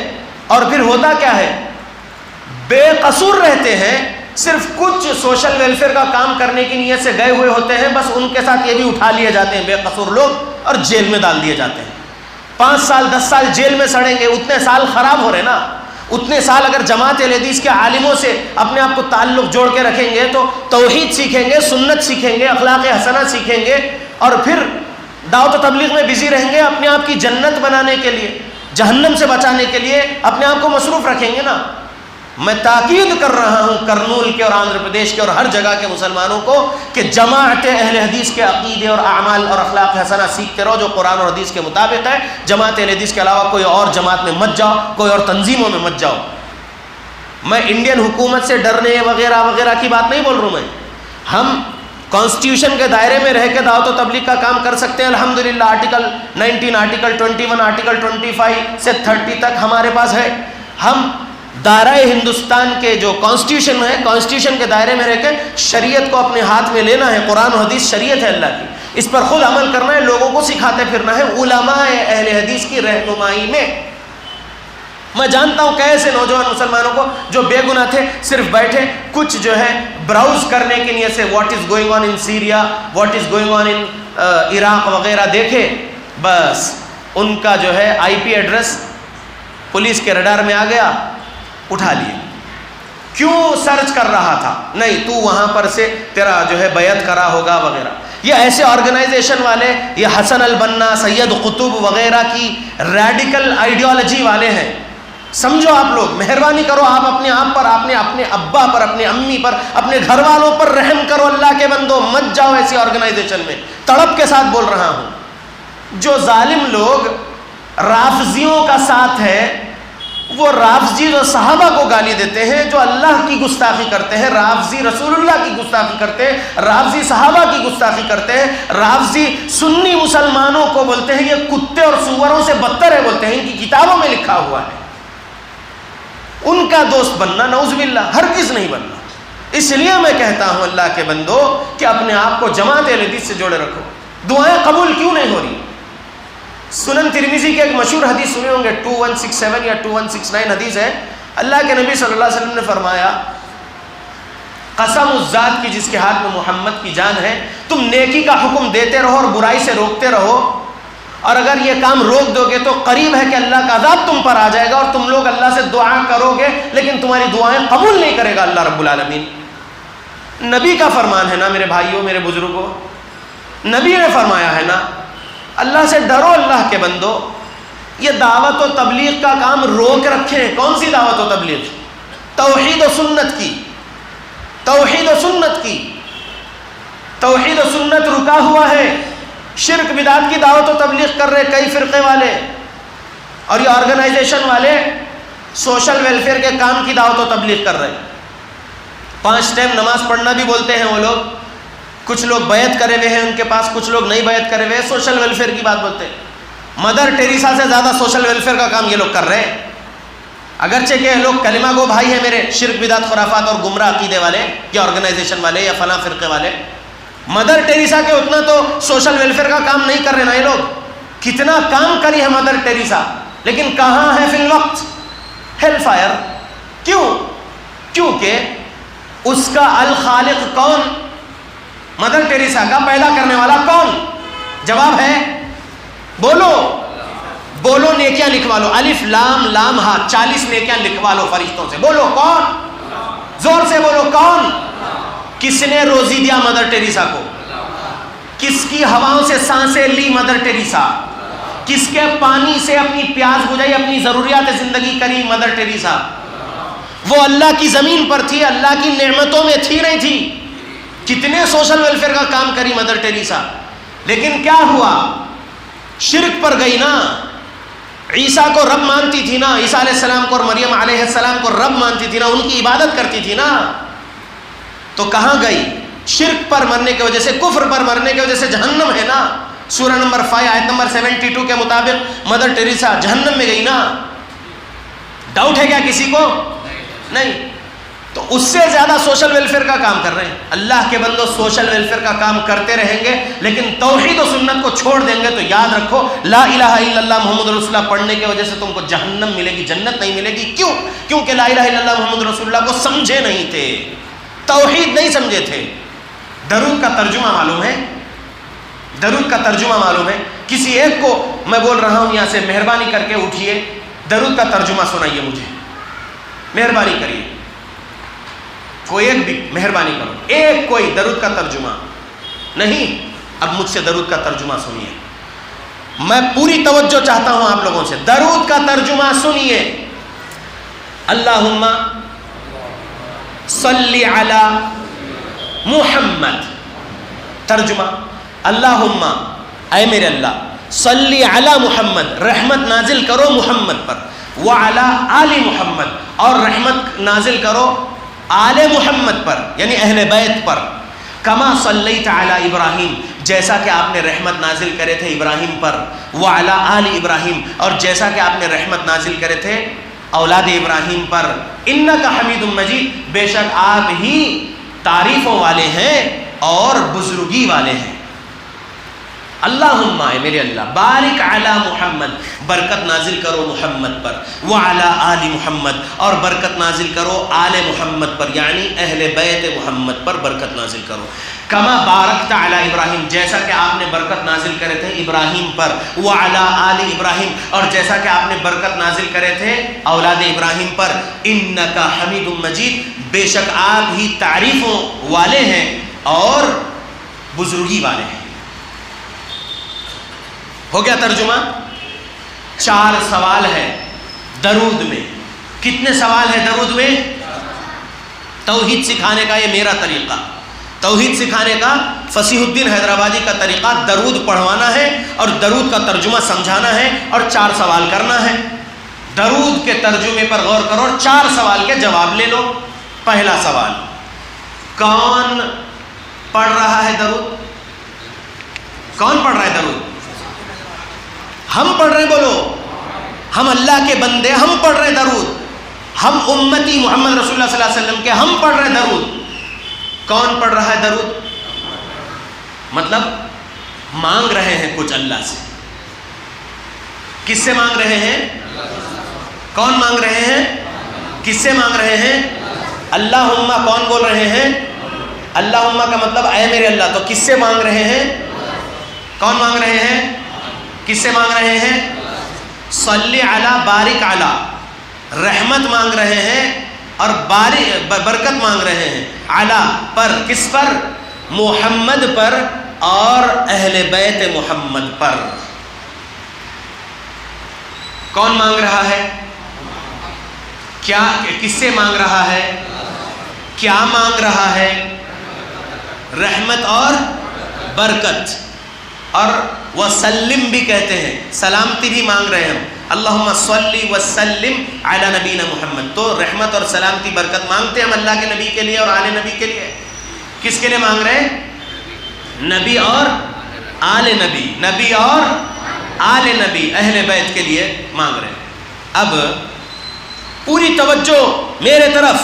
اور پھر ہوتا کیا ہے؟ بے قصور رہتے ہیں، صرف کچھ سوشل ویلفیئر کا کام کرنے کی نیت سے گئے ہوئے ہوتے ہیں، بس ان کے ساتھ یہ بھی اٹھا لیے جاتے ہیں بے قصور لوگ اور جیل میں ڈال دیے جاتے ہیں. 5 سال 10 سال جیل میں سڑیں گے. اتنے سال خراب ہو رہے نا. اتنے سال اگر جماعت اہل حدیث کے عالموں سے اپنے آپ کو تعلق جوڑ کے رکھیں گے تو توحید سیکھیں گے، سنت سیکھیں گے، اخلاق حسنہ سیکھیں گے، اور پھر دعوت و تبلیغ میں بزی رہیں گے. اپنے آپ کی جنت بنانے کے لیے، جہنم سے بچانے کے لیے اپنے آپ کو مصروف رکھیں گے نا. میں تاکید کر رہا ہوں کرنول کے اور آندھرا پردیش کے اور ہر جگہ کے مسلمانوں کو کہ جماعت اہل حدیث کے عقیدے اور اعمال اور اخلاق حسنہ سیکھتے رہو جو قرآن اور حدیث کے مطابق ہے. جماعت اہل حدیث کے علاوہ کوئی اور جماعت میں مت جاؤ، کوئی اور تنظیموں میں مت جاؤ. میں انڈین حکومت سے ڈرنے وغیرہ وغیرہ کی بات نہیں بول رہا ہوں. ہم کانسٹیٹیوشن کے دائرے میں رہ کے دعوت و تبلیغ کا کام کر سکتے ہیں الحمدللہ. آرٹیکل 19، آرٹیکل 21، آرٹیکل 25 سے 30 تک ہمارے پاس ہے. ہم دائرہ ہندوستان کے جو کانسٹیٹیوشن ہے، کانسٹیٹیوشن کے دائرے میں رہ کے شریعت کو اپنے ہاتھ میں لینا ہے. قرآن و حدیث شریعت ہے اللہ کی، اس پر خود عمل کرنا ہے، لوگوں کو سکھاتے پھرنا ہے علماء اہل حدیث کی رہنمائی میں. میں جانتا ہوں کیسے نوجوان مسلمانوں کو جو بے گناہ تھے صرف بیٹھے کچھ جو ہے براؤز کرنے کی نیت سے what is going on in Syria, what is going on in Iraq وغیرہ دیکھے، بس ان کا جو ہے IP ایڈریس پولیس کے رڈار میں آ گیا، اٹھا لیے. کیوں سرچ کر رہا تھا؟ نہیں، تو وہاں پر سے تیرا جو ہے بیعت کرا ہوگا وغیرہ. یہ ایسے آرگنائزیشن والے، یہ حسن البنا، سید قطب وغیرہ کی ریڈیکل آئیڈیالوجی والے ہیں. سمجھو آپ لوگ، مہربانی کرو، آپ اپنے آپ پر، اپنے ابا پر، اپنے امی پر، اپنے گھر والوں پر رحم کرو. اللہ کے بندو مت جاؤ ایسی آرگنائزیشن میں. تڑپ کے ساتھ بول رہا ہوں. جو ظالم لوگ رافضیوں کا ساتھ ہے، وہ رافضی جو صحابہ کو گالی دیتے ہیں، جو اللہ کی گستاخی کرتے ہیں، رافضی رسول اللہ کی گستاخی کرتے ہیں، رافضی صحابہ کی گستاخی کرتے ہیں، رافضی سنی مسلمانوں کو بولتے ہیں یہ کتے اور سوروں سے بدتر ہے، بولتے ہیں، ان کی کتابوں میں لکھا ہوا ہے. ان کا دوست بننا نعوذ باللہ ہرگز نہیں بننا. اس لیے میں کہتا ہوں اللہ کے بندو کہ اپنے آپ کو جماعت اہل حدیث سے جوڑے رکھو. دعائیں قبول کیوں نہیں ہو رہی؟ سنن ترمذی کی ایک مشہور حدیث سنے ہوں گے، 2167 یا 2169 حدیث ہے. اللہ کے نبی صلی اللہ علیہ وسلم نے فرمایا قسم اس ذات کی جس کے ہاتھ میں محمد کی جان ہے، تم نیکی کا حکم دیتے رہو اور برائی سے روکتے رہو، اور اگر یہ کام روک دو گے تو قریب ہے کہ اللہ کا عذاب تم پر آ جائے گا، اور تم لوگ اللہ سے دعا کرو گے لیکن تمہاری دعائیں قبول نہیں کرے گا اللہ رب العالمین۔ نبی کا فرمان ہے نا میرے بھائیوں، میرے بزرگوں، نبی نے فرمایا ہے نا، اللہ سے ڈرو اللہ کے بندو۔ یہ دعوت و تبلیغ کا کام روک رکھیں۔ کون سی دعوت و تبلیغ؟ توحید و سنت کی، توحید و سنت کی۔ توحید و سنت رکا ہوا ہے، شرک بدعت کی دعوت و تبلیغ کر رہے کئی فرقے والے، اور یہ آرگنائزیشن والے سوشل ویلفیئر کے کام کی دعوت و تبلیغ کر رہے۔ 5 ٹائم نماز پڑھنا بھی بولتے ہیں وہ لوگ، کچھ لوگ بیعت کرے ہوئے ہیں ان کے پاس، کچھ لوگ نہیں بیعت کرے ہوئے، سوشل ویلفیئر کی بات بولتے ہیں۔ مدر ٹیریسا سے زیادہ سوشل ویلفیئر کا کام یہ لوگ کر رہے ہیں، اگرچہ کہ لوگ کلمہ گو بھائی ہیں میرے، شرک بدعت خرافات اور گمراہ عقیدے والے یا آرگنائزیشن والے یا فلاں فرقے والے، مدر ٹیریسا کے اتنا تو سوشل ویلفیئر کا کام نہیں کر رہے نا یہ لوگ۔ کتنا کام کری ہے مدر ٹیریسا، لیکن کہاں ہے فی الوقت؟ Hell fire. کیوں؟ کیونکہ اس کا الخالق کون؟ مدر ٹیریسا کا پیدا کرنے والا کون؟ جواب ہے بولو، بولو، نیکیاں لکھوا لو، الف لام لام ہا، 40 نیکیاں لکھوا لو فرشتوں سے، بولو کون؟ زور سے بولو کون؟ کس نے روزی دیا مدر ٹیریسا کو؟ کس کی ہواؤں سے سانسیں لی مدر ٹیریسا؟ کس کے پانی سے اپنی پیاس بجھائی، اپنی ضروریات زندگی کری مدر ٹیریسا؟ وہ اللہ کی زمین پر تھی، اللہ کی نعمتوں میں تھی نہیں تھی؟ کتنے سوشل ویلفیئر کا کام کری مدر ٹیریسا، لیکن کیا ہوا؟ شرک پر گئی نا۔ عیسیٰ کو رب مانتی تھی نا، عیسیٰ علیہ السلام کو اور مریم علیہ السلام کو رب مانتی تھی نا، ان کی عبادت کرتی تھی نا، تو کہاں گئی؟ شرک پر مرنے کی وجہ سے، کفر پر مرنے کی وجہ سے جہنم ہے نا۔ سورہ نمبر 5 آیت نمبر 72 کے مطابق مدر ٹیریسا جہنم میں گئی نا۔ ڈاؤٹ ہے کیا کسی کو؟ نہیں۔ تو اس سے زیادہ سوشل ویلفیئر کا کام کر رہے ہیں۔ اللہ کے بندو سوشل ویلفیئر کا کام کرتے رہیں گے لیکن توحید و سنت کو چھوڑ دیں گے تو یاد رکھو لا الہ الا اللہ محمد رسول اللہ پڑھنے کی وجہ سے تم کو جہنم ملے گی، جنت نہیں ملے گی۔ کیوں؟ کیونکہ لا الہ الا اللہ محمد رسول اللہ کو سمجھے نہیں تھے، توحید نہیں سمجھے تھے۔ درود کا ترجمہ معلوم ہے؟ درود کا ترجمہ معلوم ہے؟ کسی ایک کو میں بول رہا ہوں یہاں سے، مہربانی کر کے اٹھیے، درود کا ترجمہ سنائیے مجھے، مہربانی کریے، کوئی ایک بھی مہربانی کرو، ایک کوئی درود کا ترجمہ نہیں۔ اب مجھ سے درود کا ترجمہ سنیے، میں پوری توجہ چاہتا ہوں آپ لوگوں سے، درود کا ترجمہ سنیے۔ اللہم صلی علی محمد، ترجمہ اللہم اے میرے اللہ، صلی علی محمد، رحمت نازل کرو محمد پر، وعلی آل محمد، اور رحمت نازل کرو آل محمد پر یعنی اہل بیت پر، کما صلیت علی ابراہیم، جیسا کہ آپ نے رحمت نازل کرے تھے ابراہیم پر، وعلی آل ابراہیم، اور جیسا کہ آپ نے رحمت نازل کرے تھے اولاد ابراہیم پر، انک حمید مجید، بے شک آپ ہی تعریفوں والے ہیں اور بزرگی والے ہیں۔ اللہم اے میرے اللہ، بارک علی محمد، برکت نازل کرو محمد پر، وعلی آل محمد، اور برکت نازل کرو آل محمد پر یعنی اہل بیت محمد پر برکت نازل کرو، کما بارکت علی ابراہیم، جیسا کہ آپ نے برکت نازل کرے تھے ابراہیم پر، وعلی آل ابراہیم، اور جیسا کہ آپ نے برکت نازل کرے تھے اولاد ابراہیم پر، انک حمید مجید، بے شک آپ ہی تعریفوں والے ہیں اور بزرگی والے ہیں۔ ہو گیا ترجمہ؟ 4 سوال ہے درود میں۔ کتنے سوال ہے درود میں؟ توحید سکھانے کا یہ میرا طریقہ، توحید سکھانے کا فصیح الدین حیدرآبادی کا طریقہ، درود پڑھوانا ہے اور درود کا ترجمہ سمجھانا ہے اور 4 سوال کرنا ہے۔ درود کے ترجمے پر غور کرو اور 4 سوال کے جواب لے لو۔ پہلا سوال، کون پڑھ رہا ہے درود؟ کون پڑھ رہا ہے درود؟ ہم پڑھ رہے، بولو ہم اللہ کے بندے، ہم پڑھ رہے درود، ہم امتی محمد رسول اللہ صلی اللہ علیہ وسلم کے، ہم پڑھ رہے درود۔ کون پڑھ رہا ہے درود؟ مطلب مانگ رہے ہیں کچھ اللہ سے۔ کس سے مانگ رہے ہیں؟ کون مانگ رہے ہیں؟ کس سے مانگ رہے ہیں؟ اللہم کون بول رہے ہیں؟ اللہم کا مطلب اے میرے اللہ، تو کس سے مانگ رہے ہیں؟ کون مانگ رہے ہیں؟ کس سے مانگ رہے ہیں؟ صلی علی بارک علی، رحمت مانگ رہے ہیں اور برکت مانگ رہے ہیں علی پر، کس پر؟ محمد پر اور اہل بیت محمد پر۔ کون مانگ رہا ہے؟ کیا کس سے مانگ رہا ہے؟ کیا مانگ رہا ہے؟ رحمت اور برکت، اور وسلم بھی کہتے ہیں، سلامتی بھی مانگ رہے ہیں ہم، اللہم صلی وسلم علی نبینا محمد۔ تو رحمت اور سلامتی برکت مانگتے ہیں ہم اللہ کے نبی کے لیے اور آل نبی کے لیے۔ کس کے لیے مانگ رہے ہیں؟ نبی اور آل نبی، نبی اور آل نبی، اہل بیت کے لیے مانگ رہے ہیں۔ اب پوری توجہ میرے طرف،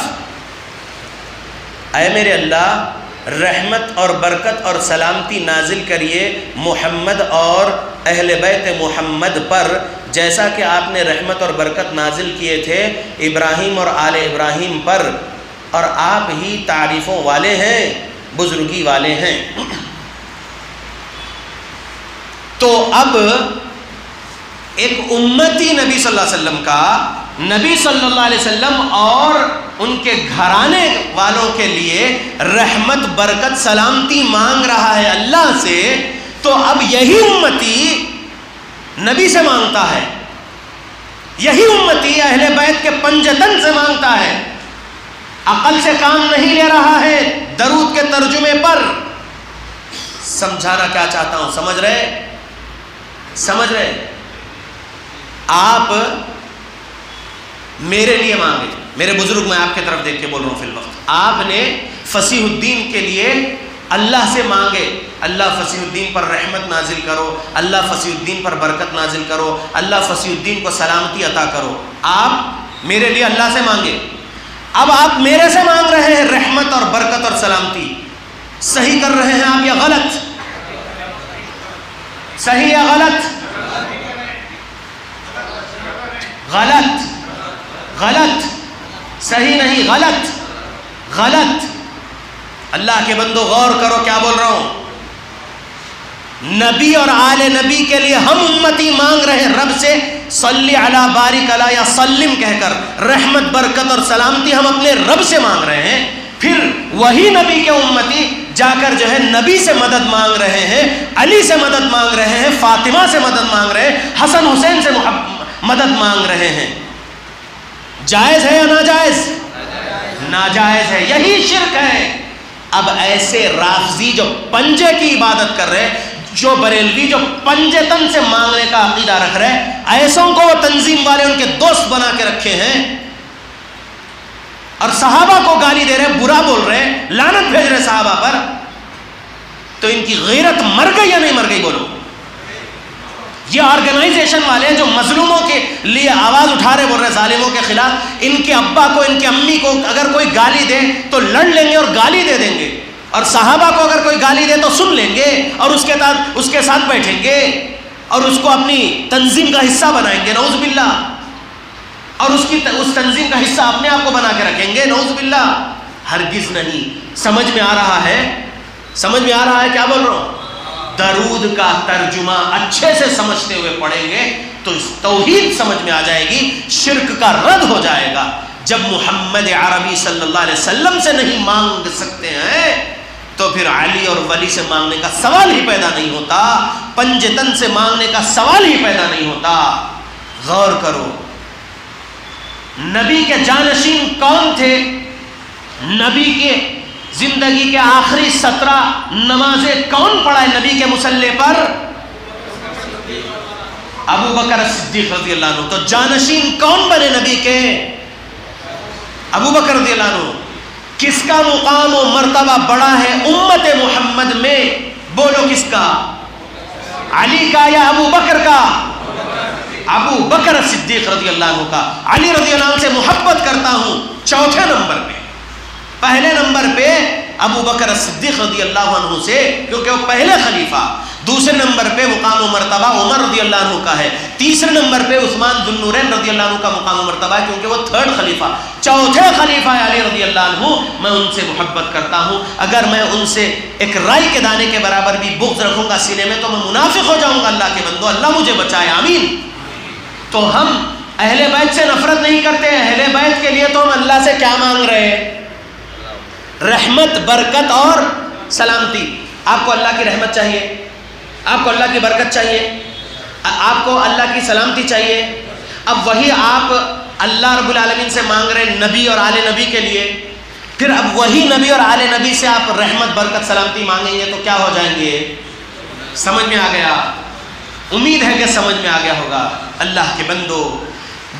اے میرے اللہ رحمت اور برکت اور سلامتی نازل کریے محمد اور اہل بیت محمد پر، جیسا کہ آپ نے رحمت اور برکت نازل کیے تھے ابراہیم اور آل ابراہیم پر، اور آپ ہی تعریفوں والے ہیں، بزرگی والے ہیں۔ تو اب ایک امتی نبی صلی اللہ علیہ وسلم کا، نبی صلی اللہ علیہ وسلم اور ان کے گھرانے والوں کے لیے رحمت برکت سلامتی مانگ رہا ہے اللہ سے، تو اب یہی امتی نبی سے مانگتا ہے، یہی امتی اہل بیت کے پنجتن سے مانگتا ہے، عقل سے کام نہیں لے رہا ہے، درود کے ترجمے پر۔ سمجھانا کیا چاہتا ہوں، سمجھ رہے؟ سمجھ رہے؟ آپ میرے لیے مانگے، میرے بزرگ، میں آپ کی طرف دیکھ کے بول رہا ہوں فی الوقت، آپ نے فصیح الدین کے لیے اللہ سے مانگے، اللہ فصیح الدین پر رحمت نازل کرو، اللہ فصیح الدین پر برکت نازل کرو، اللہ فصیح الدین کو سلامتی عطا کرو۔ آپ میرے لیے اللہ سے مانگے، اب آپ میرے سے مانگ رہے ہیں رحمت اور برکت اور سلامتی۔ صحیح کر رہے ہیں آپ یا غلط؟ صحیح یا غلط؟ غلط، غلط، صحیح نہیں، غلط، غلط۔ اللہ کے بندو غور کرو کیا بول رہا ہوں۔ نبی اور آل نبی کے لیے ہم امتی مانگ رہے ہیں رب سے صلی علی بارک علی یا سلم کہہ کر، رحمت برکت اور سلامتی ہم اپنے رب سے مانگ رہے ہیں، پھر وہی نبی کے امتی جا کر جو ہے نبی سے مدد مانگ رہے ہیں، علی سے مدد مانگ رہے ہیں، فاطمہ سے مدد مانگ رہے ہیں، حسن حسین سے مدد مانگ رہے ہیں۔ جائز ہے یا ناجائز؟ ناجائز ہے، یہی شرک ہے۔ اب ایسے رافضی جو پنجے کی عبادت کر رہے، جو بریلوی جو پنجے تن سے مانگنے کا عقیدہ رکھ رہے، ایسوں کو وہ تنظیم والے ان کے دوست بنا کے رکھے ہیں، اور صحابہ کو گالی دے رہے، برا بول رہے، لعنت بھیج رہے صحابہ پر، تو ان کی غیرت مر گئی یا نہیں مر گئی؟ بولو۔ یہ آرگنائزیشن والے جو مظلوموں کے لیے آواز اٹھا رہے، بول رہے ظالموں کے خلاف، ان کے ابا کو ان کے امی کو اگر کوئی گالی دے تو لڑ لیں گے اور گالی دے دیں گے، اور صحابہ کو اگر کوئی گالی دے تو سن لیں گے اور اس کے ساتھ بیٹھیں گے اور اس کو اپنی تنظیم کا حصہ بنائیں گے، نعوذ باللہ، اور اس تنظیم کا حصہ اپنے آپ کو بنا کے رکھیں گے، نعوذ باللہ۔ ہرگز نہیں۔ سمجھ میں آ رہا ہے؟ سمجھ میں آ رہا ہے کیا بول رہا ہوں؟ درود کا ترجمہ اچھے سے سمجھتے ہوئے پڑھیں گے تو توحید سمجھ میں آ جائے گی، شرک کا رد ہو جائے گا۔ جب محمد عربی صلی اللہ علیہ وسلم سے نہیں مانگ سکتے ہیں تو پھر علی اور ولی سے مانگنے کا سوال ہی پیدا نہیں ہوتا، پنجتن سے مانگنے کا سوال ہی پیدا نہیں ہوتا۔ غور کرو، نبی کے جانشین کون تھے؟ نبی کے زندگی کے آخری 17 نمازیں کون پڑھائے نبی کے مصلی پر؟ ابو بکر صدیق رضی اللہ عنہ۔ تو جانشین کون بنے نبی کے؟ ابو بکر رضی اللہ عنہ۔ کس کا مقام و مرتبہ بڑا ہے امت محمد میں؟ بولو کس کا؟ علی کا یا ابو بکر کا؟ ابو بکر صدیق رضی اللہ عنہ کا۔ علی رضی اللہ عنہ سے محبت کرتا ہوں چوتھے نمبر پہ۔ پہلے نمبر پہ ابو بکر صدیق رضی اللہ عنہ سے، کیونکہ وہ پہلے خلیفہ، دوسرے نمبر پہ مقام و مرتبہ عمر رضی اللہ عنہ کا ہے، تیسرے نمبر پہ عثمان ذو النورین رضی اللہ عنہ کا مقام و مرتبہ ہے، کیونکہ وہ تھرڈ خلیفہ، چوتھے خلیفہ علی رضی اللہ عنہ، میں ان سے محبت کرتا ہوں، اگر میں ان سے ایک رائی کے دانے کے برابر بھی بغض رکھوں گا سینے میں تو میں منافق ہو جاؤں گا، اللہ کے بندو اللہ مجھے بچائے، آمین۔ تو ہم اہل بیت سے نفرت نہیں کرتے، اہل بیت کے لیے تو ہم اللہ سے کیا مانگ رہے ہیں؟ رحمت، برکت اور سلامتی۔ آپ کو اللہ کی رحمت چاہیے، آپ کو اللہ کی برکت چاہیے، آپ کو اللہ کی سلامتی چاہیے، اب وہی آپ اللہ رب العالمین سے مانگ رہے ہیں نبی اور آل نبی کے لیے، پھر اب وہی نبی اور آل نبی سے آپ رحمت، برکت، سلامتی مانگیں گے تو کیا ہو جائیں گے؟ سمجھ میں آ گیا؟ امید ہے کہ سمجھ میں آ گیا ہوگا۔ اللہ کے بندو،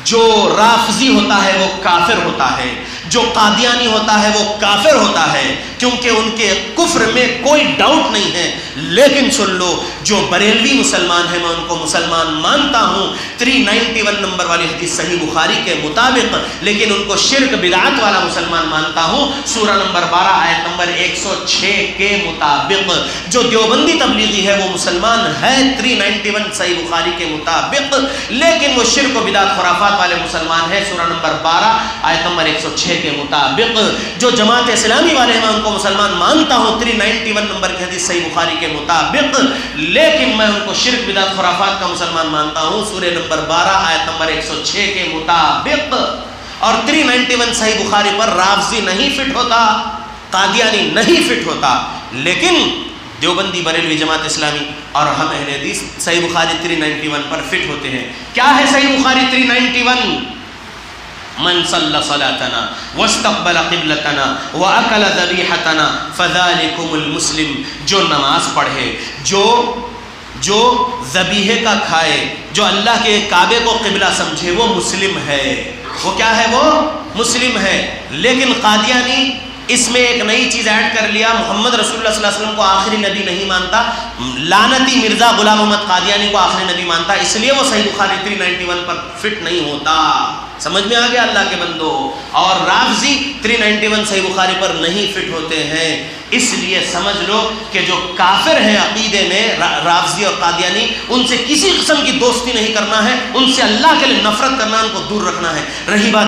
جو رافضی ہوتا ہے وہ کافر ہوتا ہے، جو قادیانی ہوتا ہے وہ کافر ہوتا ہے، کیونکہ ان کے کفر میں کوئی ڈاؤٹ نہیں ہے۔ لیکن سن لو، جو بریلوی مسلمان ہیں میں ان کو مسلمان مانتا ہوں، 391 نمبر والی حدیث صحیح بخاری کے مطابق، لیکن ان کو شرک بدعت والا مسلمان مانتا ہوں، سورہ نمبر 12 آیت نمبر 106 کے مطابق۔ جو دیوبندی تبلیغی ہے وہ مسلمان ہے 391 صحیح بخاری کے مطابق، لیکن وہ شرک و بدعت خرافات والے مسلمان ہیں، سورہ نمبر 12 آیت نمبر 106 کے مطابق۔ جو جماعت اسلامی والے ہیں میں ان کو مسلمان مانتا ہوں 391 نمبر کی حدیث صحیح بخاری کے مطابق، لیکن میں ان کو شرک بدعت خرافات کا مسلمان مانتا ہوں سورہ نمبر 12 آیت نمبر 106 کے مطابق۔ اور 391 صحیح بخاری پر رافضی نہیں فٹ ہوتا، قادیانی نہیں فٹ ہوتا، لیکن دیوبندی، بریلوی، جماعت اسلامی اور ہم اہل حدیث صحیح بخاری 391 پر فٹ ہوتے ہیں۔ کیا ہے صحیح بخاری 391؟ من صلی صلاتنا واستقبل قبلتنا واکل ذبیحتنا فذلکم المسلم، جو نماز پڑھے، جو ذبیحے کا کھائے، جو اللہ کے کعبے کو قبلہ سمجھے، وہ مسلم ہے۔ وہ کیا ہے؟ وہ مسلم ہے۔ لیکن قادیانی اس میں ایک نئی چیز ایڈ کر لیا، محمد رسول اللہ صلی اللہ علیہ وسلم کو آخری نبی نہیں مانتا، لعنتی مرزا غلام محمد قادیانی کو آخری نبی مانتا، اس لیے وہ صحیح بخاری 391 پر فٹ نہیں ہوتا۔ سمجھ میں آ گیا اللہ کے بندو؟ اور رافضی 391 صحیح بخاری پر نہیں فٹ ہوتے ہیں، اس لیے سمجھ لو کہ جو کافر ہیں عقیدے میں، رافضی اور قادیانی، ان سے کسی قسم کی دوستی نہیں کرنا ہے، ان سے اللہ کے لیے نفرت کرنا، ان کو دور رکھنا ہے۔ رہی بات